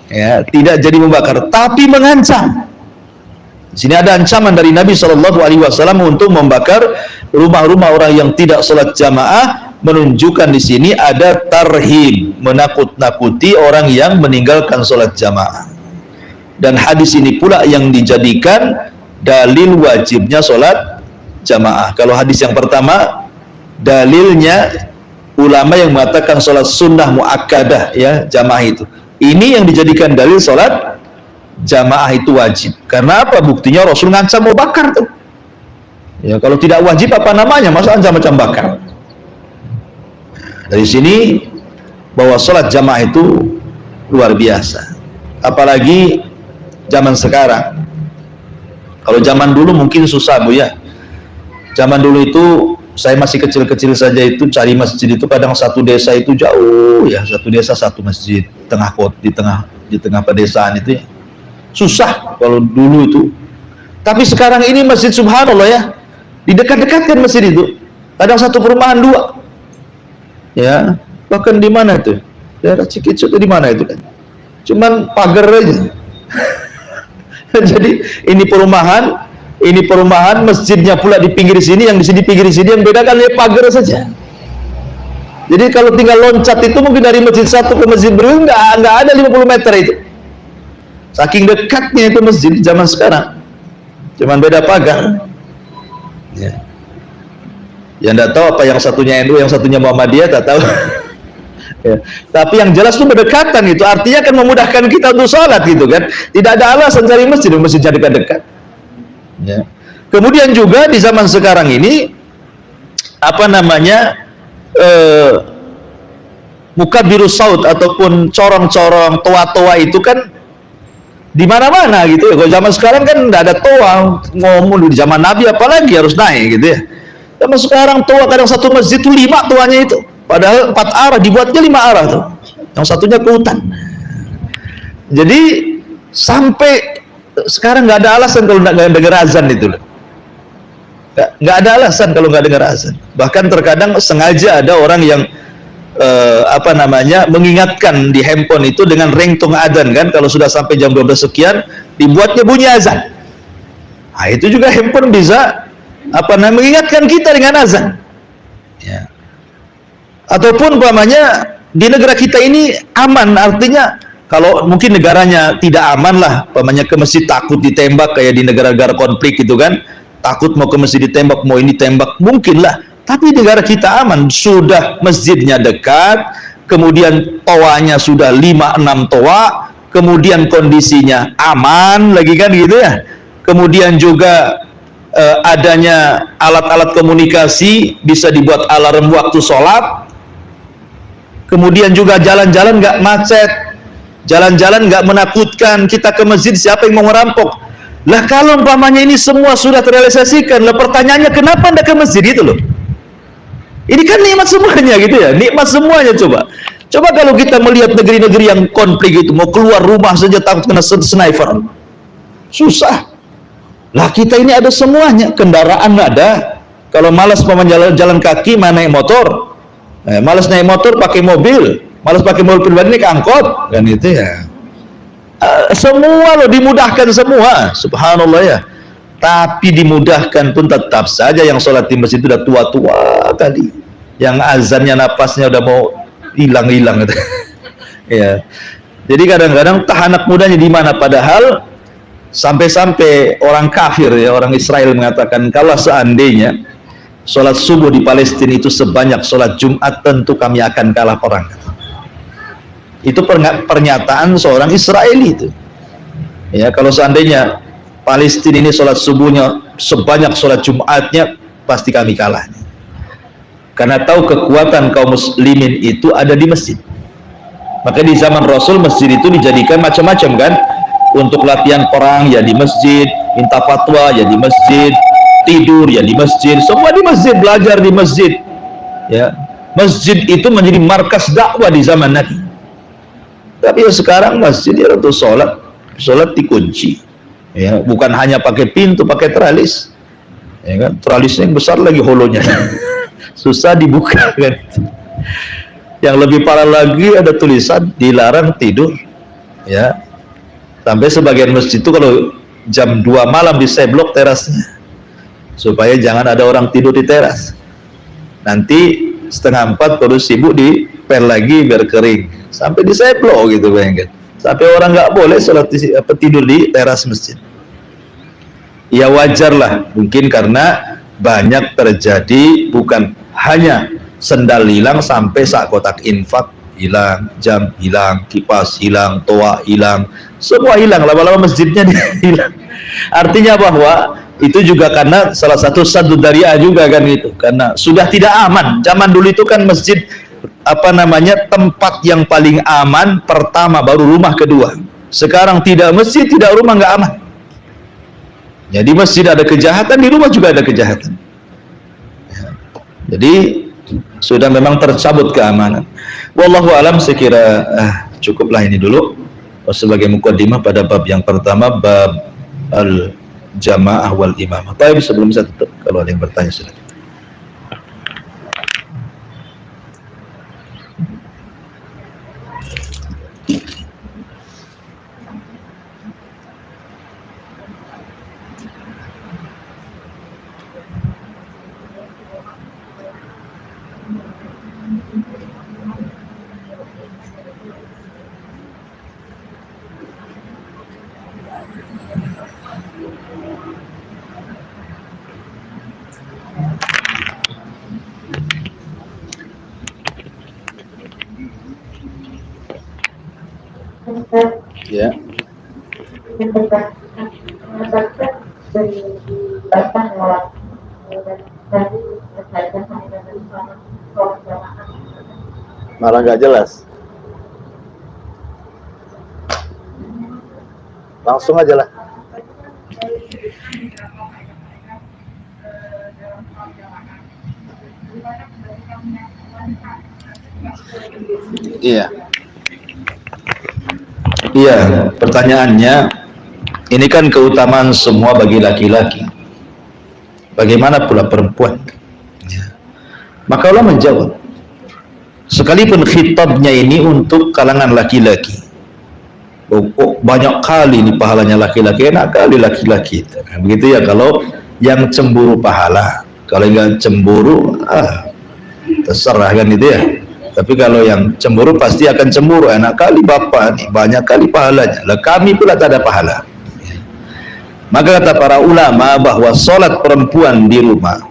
ya, tidak jadi membakar, tapi mengancam. Di sini ada ancaman dari Nabi SAW untuk membakar rumah-rumah orang yang tidak sholat jamaah, menunjukkan di sini ada tarhib, menakut-nakuti orang yang meninggalkan sholat jamaah. Dan hadis ini pula yang dijadikan dalil wajibnya sholat jamaah. Kalau hadis yang pertama, dalilnya ulama yang mengatakan sholat sunnah muakkadah ya jamaah itu. Ini yang dijadikan dalil sholat jamaah itu wajib. Karena apa? Buktinya Rasul ngancam mau bakar tuh. Ya kalau tidak wajib apa namanya? Masa ancam-ancam bakar? Dari sini bahwa sholat jamaah itu luar biasa. Apalagi zaman sekarang. Kalau zaman dulu mungkin susah Bu ya. Zaman dulu itu saya masih kecil-kecil saja itu cari masjid itu kadang satu desa itu jauh ya, satu desa satu masjid, tengah kota, di tengah pedesaan itu ya. Susah kalau dulu itu. Tapi sekarang ini masjid subhanallah ya, di dekat-dekatkan masjid itu. Kadang satu perumahan dua. Ya, bahkan di mana itu? Daerah Cikicuk itu di mana itu kan? Cuman pagar aja. Jadi ini perumahan, masjidnya pula di pinggir sini, yang di sini pinggir sini, yang beda kan ya pagar saja. Jadi kalau tinggal loncat itu mungkin dari masjid satu ke masjid berikutnya nggak ada 50 meter itu. Saking dekatnya itu masjid zaman sekarang. Cuman beda pagar. Ya. Yang tidak tahu apa yang satunya NU, yang satunya Muhammadiyah, tak tahu. Ya. Tapi yang jelas itu berdekatan itu artinya kan memudahkan kita untuk sholat gitu kan. Tidak ada alasan cari masjid jadi dekat-dekat. Ya. Kemudian juga di zaman sekarang ini apa namanya mukabirus saut ataupun corong-corong toa-toa itu kan di mana-mana gitu ya. Kalau zaman sekarang kan tidak ada toa, ngomong di zaman Nabi apalagi harus naik gitu ya. Zaman sekarang toa kadang satu masjid itu 5 toanya itu. Padahal 4 arah dibuatnya 5 arah tuh. Yang satunya ke hutan. Jadi sampai sekarang nggak ada alasan kalau nggak dengar azan itu. Nggak ada alasan kalau nggak dengar azan. Bahkan terkadang sengaja ada orang yang apa namanya mengingatkan di handphone itu dengan ringtone azan kan. Kalau sudah sampai jam 12 sekian dibuatnya bunyi azan. Nah, itu juga handphone bisa apa namanya mengingatkan kita dengan azan. Ya. Ataupun umpamanya di negara kita ini aman, artinya kalau mungkin negaranya tidak aman lah, umpamanya ke masjid takut ditembak kayak di negara-negara konflik gitu kan, takut mau ke masjid ditembak, mau ini tembak, mungkin lah. Tapi negara kita aman, sudah masjidnya dekat, kemudian toanya sudah 5-6 toa, kemudian kondisinya aman lagi kan gitu ya, kemudian juga adanya alat-alat komunikasi, bisa dibuat alarm waktu sholat, kemudian juga jalan-jalan nggak macet, jalan-jalan nggak menakutkan, kita ke masjid siapa yang mau ngerampok. Lah kalau umpamanya ini semua sudah terrealisasikan, lah pertanyaannya kenapa anda ke masjid itu loh? Ini kan nikmat semuanya gitu ya, nikmat semuanya. Coba kalau kita melihat negeri-negeri yang konflik itu, mau keluar rumah saja takut kena sniper, susah. Lah kita ini ada semuanya, kendaraan ada. Kalau malas jalan kaki, mana naik motor, malas naik motor pakai mobil, malas pakai mobil pribadi naik angkot, kan itu ya. Semua loh dimudahkan semua, subhanallah ya. Tapi dimudahkan pun tetap saja yang sholat di masjid itu udah tua-tua kali, yang azannya napasnya udah mau hilang-hilang gitu. Ya. Jadi kadang-kadang tak anak mudanya di mana, padahal sampai-sampai orang kafir ya, orang Israel mengatakan kalau seandainya sholat subuh di Palestina itu sebanyak sholat Jumat, tentu kami akan kalah perang. Itu pernyataan seorang Israeli itu. Ya, kalau seandainya Palestina ini sholat subuhnya sebanyak sholat Jumatnya, pasti kami kalah. Karena tahu kekuatan kaum muslimin itu ada di masjid. Maka di zaman Rasul masjid itu dijadikan macam-macam kan. Untuk latihan perang ya di masjid, minta fatwa ya di masjid, tidur ya di masjid, semua di masjid, belajar di masjid. Ya, masjid itu menjadi markas dakwah di zaman Nabi. Tapi ya sekarang masjid ya untuk sholat dikunci. Ya, bukan hanya pakai pintu, pakai teralis. Ya kan, teralisnya yang besar lagi holonya. Susah dibuka kan. Yang lebih parah lagi ada tulisan dilarang tidur. Ya. Sampai sebagian masjid itu kalau jam 2 malam diseblok terasnya supaya jangan ada orang tidur di teras. Nanti 3:30 baru sibuk dipel lagi biar kering, sampai diseblok gitu bayangkan. Sampai orang nggak boleh sholat tidur di teras masjid. Ya wajar lah, mungkin karena banyak terjadi, bukan hanya sendal hilang, sampai sak kotak infak hilang, jam hilang, kipas hilang, toa hilang, semua hilang, lama-lama masjidnya hilang. Artinya bahwa itu juga karena salah satu saddu dariah juga kan itu, karena sudah tidak aman. Zaman dulu itu kan masjid tempat yang paling aman pertama, baru rumah kedua. Sekarang tidak, masjid tidak, rumah nggak aman. Jadi masjid ada kejahatan, di rumah juga ada kejahatan. Jadi sudah memang tercabut keamanan. Wallahu alam, sekira cukuplah ini dulu sebagai mukaddimah pada bab yang pertama, bab al jamaah wal imamah. Baik, sebelum saya tutup, kalau ada yang bertanya silakan. Ya. Malah nggak jelas. Langsung aja lah. Iya. Iya, pertanyaannya, ini kan keutamaan semua bagi laki-laki, bagaimana pula perempuan? Ya. Maka Allah menjawab, sekalipun khitabnya ini untuk kalangan laki-laki, banyak kali ini pahalanya laki-laki, enak kali laki-laki. Begitu ya, kalau yang cemburu pahala, kalau yang cemburu terserah kan itu ya. Tapi kalau yang cemburu pasti akan cemburu, enak kali bapak nih, banyak kali pahalanya, lah kami pula tak ada pahala. Maka kata para ulama bahwa sholat perempuan di rumah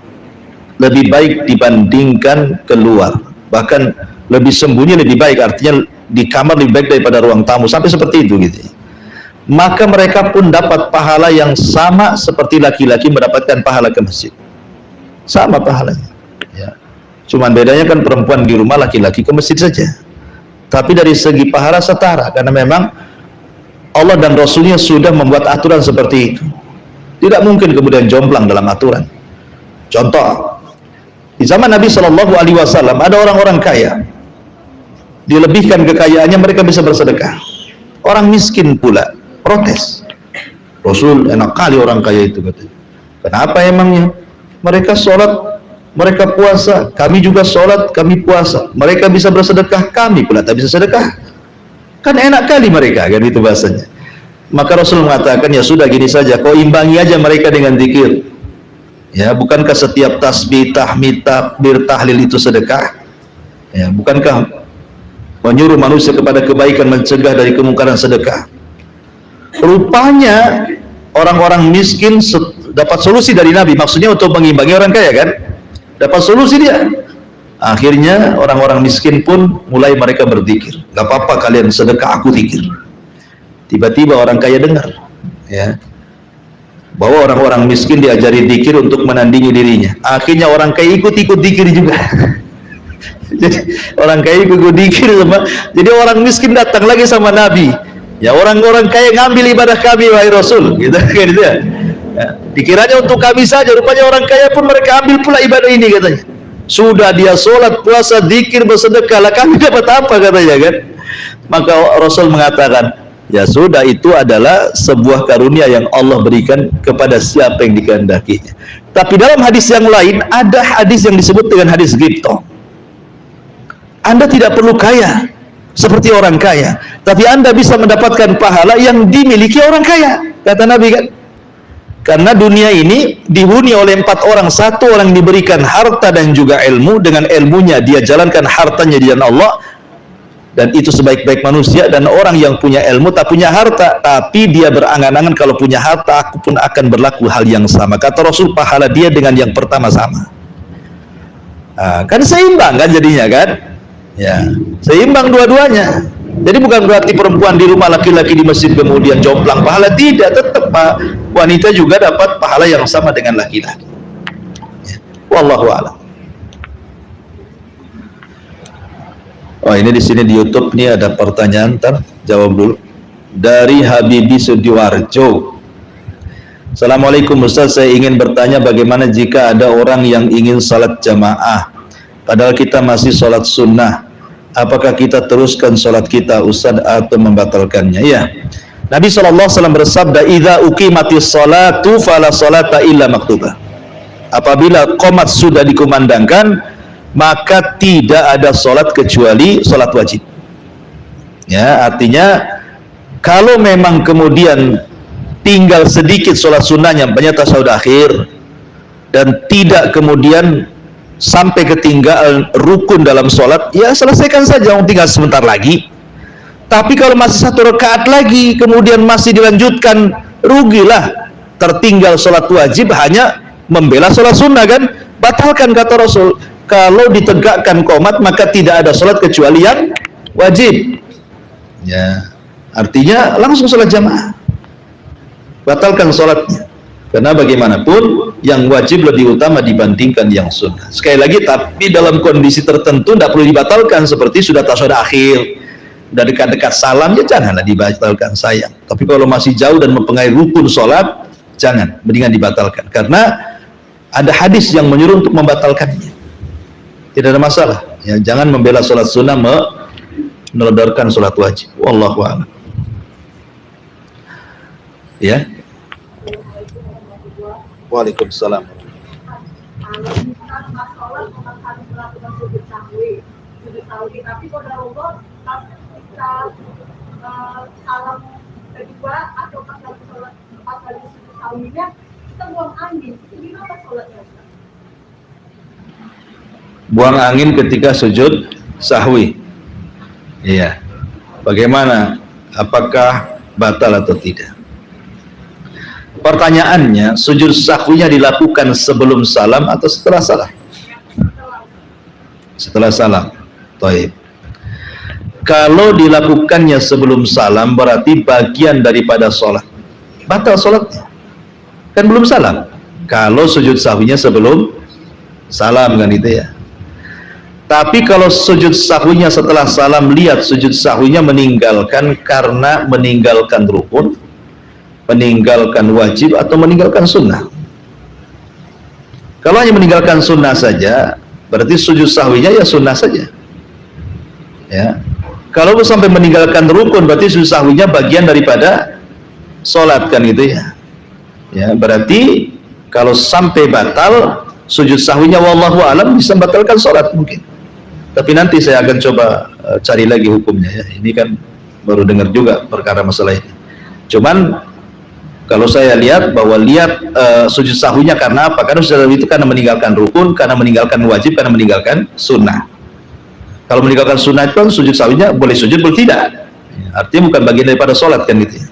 lebih baik dibandingkan keluar, bahkan lebih sembunyi lebih baik, artinya di kamar lebih baik daripada ruang tamu, sampai seperti itu gitu. Maka mereka pun dapat pahala yang sama seperti laki-laki mendapatkan pahala ke masjid. Sama pahalanya. Ya. Cuman bedanya kan perempuan di rumah, laki-laki ke masjid saja. Tapi dari segi pahala setara, karena memang Allah dan Rasulnya sudah membuat aturan seperti itu. Tidak mungkin kemudian jomplang dalam aturan. Contoh, di zaman Nabi Shallallahu Alaihi Wasallam ada orang-orang kaya, dilebihkan kekayaannya mereka bisa bersedekah. Orang miskin pula protes. Rasul, enak kali orang kaya itu katanya. Kenapa emangnya? Mereka sholat, mereka puasa, kami juga sholat, kami puasa. Mereka bisa bersedekah, kami pula tak bisa sedekah. Kan enak kali mereka, kan itu bahasanya. Maka Rasul mengatakan, ya sudah gini saja, kau imbangi aja mereka dengan zikir. Ya, bukankah setiap tasbih, tahmid, takbir, tahlil itu sedekah? Ya, bukankah menyuruh manusia kepada kebaikan, mencegah dari kemungkaran sedekah? Rupanya orang-orang miskin dapat solusi dari Nabi, maksudnya untuk mengimbangi orang kaya kan? Dapat solusi dia. Akhirnya orang-orang miskin pun mulai mereka berzikir. Gak apa-apa kalian sedekah, aku zikir. Tiba-tiba orang kaya dengar, ya, bahwa orang-orang miskin diajari zikir untuk menandingi dirinya. Akhirnya orang kaya ikut-ikut zikir juga. Jadi orang kaya ikut zikir sama. Jadi orang miskin datang lagi sama Nabi. Ya, orang-orang kaya ngambil ibadah kami wahai Rasul, gitu kan itu ya. Ya, dikiranya untuk kami saja, rupanya orang kaya pun mereka ambil pula ibadah ini katanya. Sudah dia sholat, puasa, zikir, bersedekah, lah kami dapat apa katanya kan? Maka Rasul mengatakan, ya sudah, itu adalah sebuah karunia yang Allah berikan kepada siapa yang dikehendakinya. Tapi dalam hadis yang lain ada hadis yang disebut dengan hadis ghibthah. Anda tidak perlu kaya seperti orang kaya, tapi Anda bisa mendapatkan pahala yang dimiliki orang kaya, kata Nabi kan. Karena dunia ini dihuni oleh 4 orang. 1 orang diberikan harta dan juga ilmu, dengan ilmunya dia jalankan hartanya di jalan Allah, dan itu sebaik-baik manusia. Dan orang yang punya ilmu tak punya harta, tapi dia berangan-angan kalau punya harta aku pun akan berlaku hal yang sama, kata Rasul, pahala dia dengan yang pertama sama. Kan seimbang kan jadinya kan, ya, seimbang dua-duanya. Jadi bukan berarti perempuan di rumah, laki-laki di masjid kemudian jomplang pahala, tidak. Tetap wanita juga dapat pahala yang sama dengan laki-laki. Ya. Wallahu a'lam. Oh, ini di sini di YouTube nih ada pertanyaan, ntar jawab dulu. Dari Habibi Sudiwarjo. Assalamualaikum Ustaz, saya ingin bertanya bagaimana jika ada orang yang ingin salat jamaah padahal kita masih salat sunnah, apakah kita teruskan salat kita Ustaz atau membatalkannya? Ya, Nabi SAW bersabda, idza uqimatis salatu fala salata illa maktubah. Apabila qomat sudah dikumandangkan, maka tidak ada salat kecuali salat wajib. Ya, artinya kalau memang kemudian tinggal sedikit salat sunnahnya, banyak tasyahud akhir, dan tidak kemudian sampai ketinggalan rukun dalam sholat, ya selesaikan saja, tinggal sebentar lagi. Tapi kalau masih 1 rakaat lagi kemudian masih dilanjutkan, rugilah, tertinggal sholat wajib hanya membela sholat sunnah kan, batalkan kata Rasul. Kalau ditegakkan qomat maka tidak ada sholat kecuali yang wajib. Ya, artinya langsung sholat jamaah, batalkan sholatnya. Karena bagaimanapun yang wajib lebih utama dibandingkan yang sunnah. Sekali lagi, tapi dalam kondisi tertentu tidak perlu dibatalkan, seperti sudah tasyahud akhir, sudah dekat-dekat salam, ya janganlah dibatalkan, sayang. Tapi kalau masih jauh dan mempengaruhi rukun sholat, jangan, mendingan dibatalkan. Karena ada hadis yang menyuruh untuk membatalkannya. Tidak ada masalah. Ya, jangan membela sholat sunnah menodorkan sholat wajib. Wallahu a'lam. Ya. Waalaikumsalam. Tapi kalau salam kedua atau pas lagi sholat, pas lagi sujud sahwinya kita buang angin, itu gimana sholatnya? Buang angin ketika sujud sahwi. Iya. Bagaimana? Apakah batal atau tidak? Pertanyaannya, sujud sahwinya dilakukan sebelum salam atau setelah salam? Setelah salam. Baik. Kalau dilakukannya sebelum salam berarti bagian daripada sholat, batal sholatnya, kan belum salam. Kalau sujud sahwinya sebelum salam kan itu ya. Tapi kalau sujud sahwinya setelah salam, lihat sujud sahwinya meninggalkan karena meninggalkan rukun, meninggalkan wajib, atau meninggalkan sunnah. Kalau hanya meninggalkan sunnah saja, berarti sujud sahwinya ya sunnah saja ya. Kalau sampai meninggalkan rukun, berarti sujud sahwinya bagian daripada sholat kan gitu ya. Ya, berarti kalau sampai batal sujud sahwinya, wallahu alam, bisa membatalkan sholat mungkin. Tapi nanti saya akan coba cari lagi hukumnya ya. Ini kan baru dengar juga perkara masalah ini. Cuman kalau saya lihat bahwa sujud sahwinya karena apa? Karena sujud sahwi itu karena meninggalkan rukun, karena meninggalkan wajib, karena meninggalkan sunnah. Kalau meninggalkan sunnah itu kan sujud sahwinya boleh sujud, boleh tidak. Artinya bukan bagian daripada sholat kan gitu ya.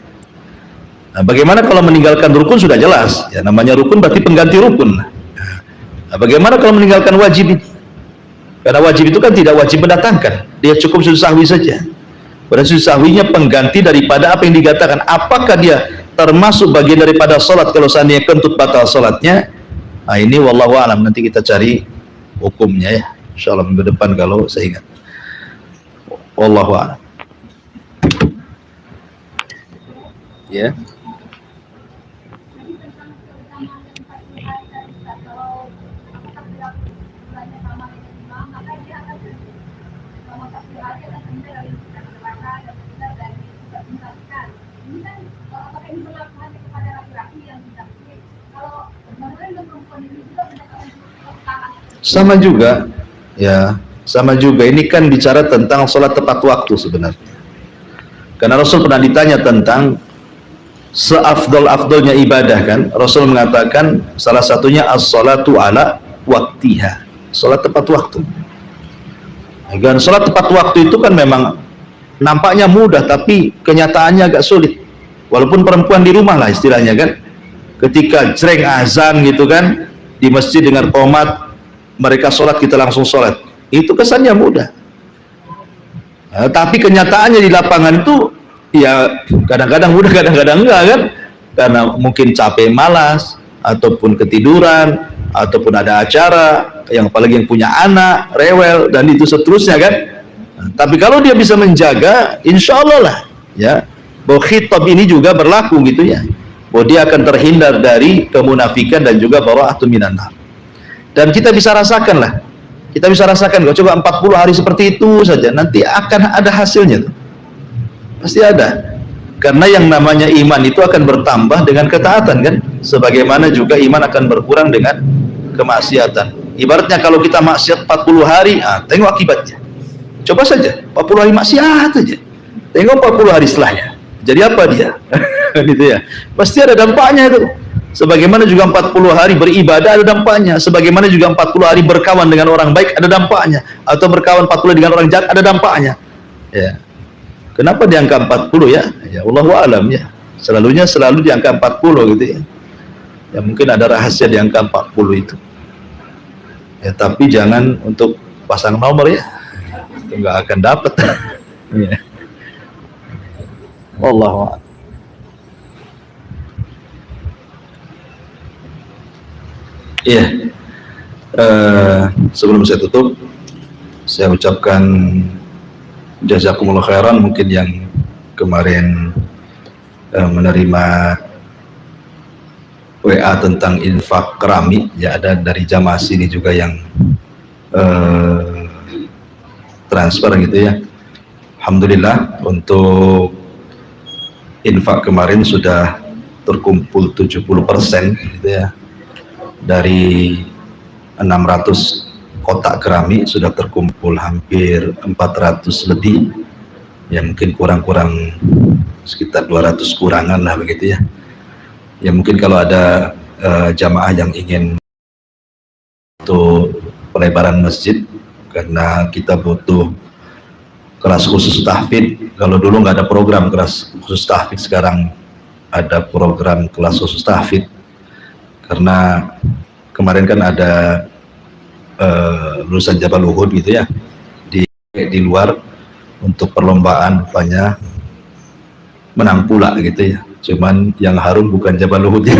Nah, bagaimana kalau meninggalkan rukun? Sudah jelas ya, namanya rukun berarti pengganti rukun. Nah, bagaimana kalau meninggalkan wajib ini? Karena wajib itu kan tidak wajib mendatangkan, dia cukup sujud sahwi saja. Berarti sujud sahwinya pengganti daripada apa yang digatakan. Apakah dia termasuk bagian daripada sholat kalau seandainya kentut batal sholatnya? Nah, ini wallahu alam, nanti kita cari hukumnya ya, insyaallah minggu depan kalau saya ingat. Wallahu a'lam. Ya. Sama juga ya, sama juga. Ini kan bicara tentang sholat tepat waktu sebenarnya. Karena Rasul pernah ditanya tentang seafdol-afdolnya ibadah kan. Rasul mengatakan salah satunya as-sholatu ala waktiha, sholat tepat waktu. Dan sholat tepat waktu itu kan memang nampaknya mudah, tapi kenyataannya agak sulit. Walaupun perempuan di rumah lah istilahnya kan, ketika jreng azan gitu kan, di masjid dengan qomat, mereka sholat, kita langsung sholat, itu kesannya mudah. Nah, tapi kenyataannya di lapangan itu ya kadang-kadang mudah, kadang-kadang enggak kan, karena mungkin capek, malas, ataupun ketiduran, ataupun ada acara, yang apalagi yang punya anak, rewel, dan itu seterusnya kan. Nah, tapi kalau dia bisa menjaga, insya Allah lah ya, bahwa khitab ini juga berlaku gitu ya, bahwa dia akan terhindar dari kemunafikan dan juga bara'atun minan nar. Dan kita bisa rasakan lah, kita bisa rasakan, kalau coba 40 hari seperti itu saja, nanti akan ada hasilnya tuh, pasti ada. Karena yang namanya iman itu akan bertambah dengan ketaatan kan, sebagaimana juga iman akan berkurang dengan kemaksiatan. Ibaratnya kalau kita maksiat 40 hari, tengok akibatnya. Coba saja 40 hari maksiat aja, tengok 40 hari setelahnya jadi apa dia. Gitu ya, pasti ada dampaknya itu. Sebagaimana juga 40 hari beribadah ada dampaknya, sebagaimana juga 40 hari berkawan dengan orang baik ada dampaknya, atau berkawan 40 dengan orang jahat ada dampaknya ya. Kenapa diangka 40 ya? Ya Allahu a'lam ya, selalu di angka 40 gitu ya. Ya mungkin ada rahasia di angka 40 itu ya, tapi jangan untuk pasang nomor ya, itu nggak akan dapat. Ya. Wallahu a'lam. Iya, sebelum saya tutup, saya ucapkan jazakumullah khairan. Mungkin yang kemarin menerima WA tentang infak keramik, ya ada dari jamaah sini juga yang transfer gitu ya. Alhamdulillah untuk infak kemarin sudah terkumpul 70% gitu ya. Dari 600 kotak keramik sudah terkumpul hampir 400 lebih ya, mungkin kurang-kurang sekitar 200 kurangan lah begitu ya. Ya mungkin kalau ada jamaah yang ingin untuk pelebaran masjid, karena kita butuh kelas khusus tahfidz. Kalau dulu nggak ada program kelas khusus tahfidz, sekarang ada program kelas khusus tahfidz. Karena kemarin kan ada lulusan Jabal Uhud gitu ya, di luar, untuk perlombaan rupanya menang pula gitu ya. Cuman yang harum bukan Jabal Uhud ya.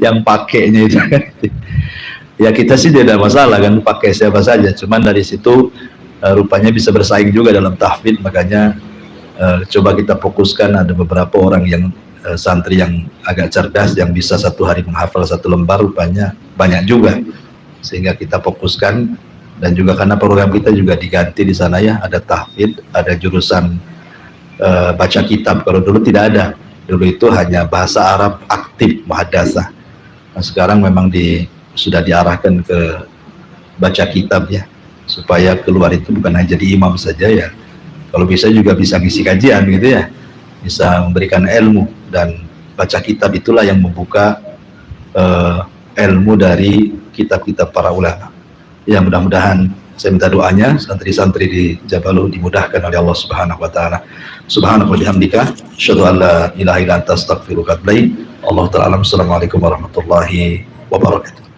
Yang pakainya itu. Ya kita sih tidak masalah kan pakai siapa saja, cuman dari situ rupanya bisa bersaing juga dalam tahfidz. Makanya coba kita fokuskan, ada beberapa orang yang santri yang agak cerdas yang bisa satu hari menghafal satu lembar, rupanya banyak juga, sehingga kita fokuskan. Dan juga karena program kita juga diganti di sana ya, ada tahfidz, ada jurusan baca kitab. Kalau dulu tidak ada, dulu itu hanya bahasa Arab aktif muhadasah. Nah sekarang memang sudah diarahkan ke baca kitab ya, supaya keluar itu bukan hanya jadi imam saja ya, kalau bisa juga bisa ngisi kajian gitu ya, bisa memberikan ilmu. Dan baca kitab itulah yang membuka ilmu dari kitab-kitab para ulama. Ya mudah-mudahan, saya minta doanya santri-santri di Jabal Uhud dimudahkan oleh Allah Subhanahu wa taala. Subhanallahi wa bihamdika, asyhadu an la ilaha illa anta, astaghfiruka wa atubu ilaik. Allah taala. Assalamualaikum warahmatullahi wabarakatuh.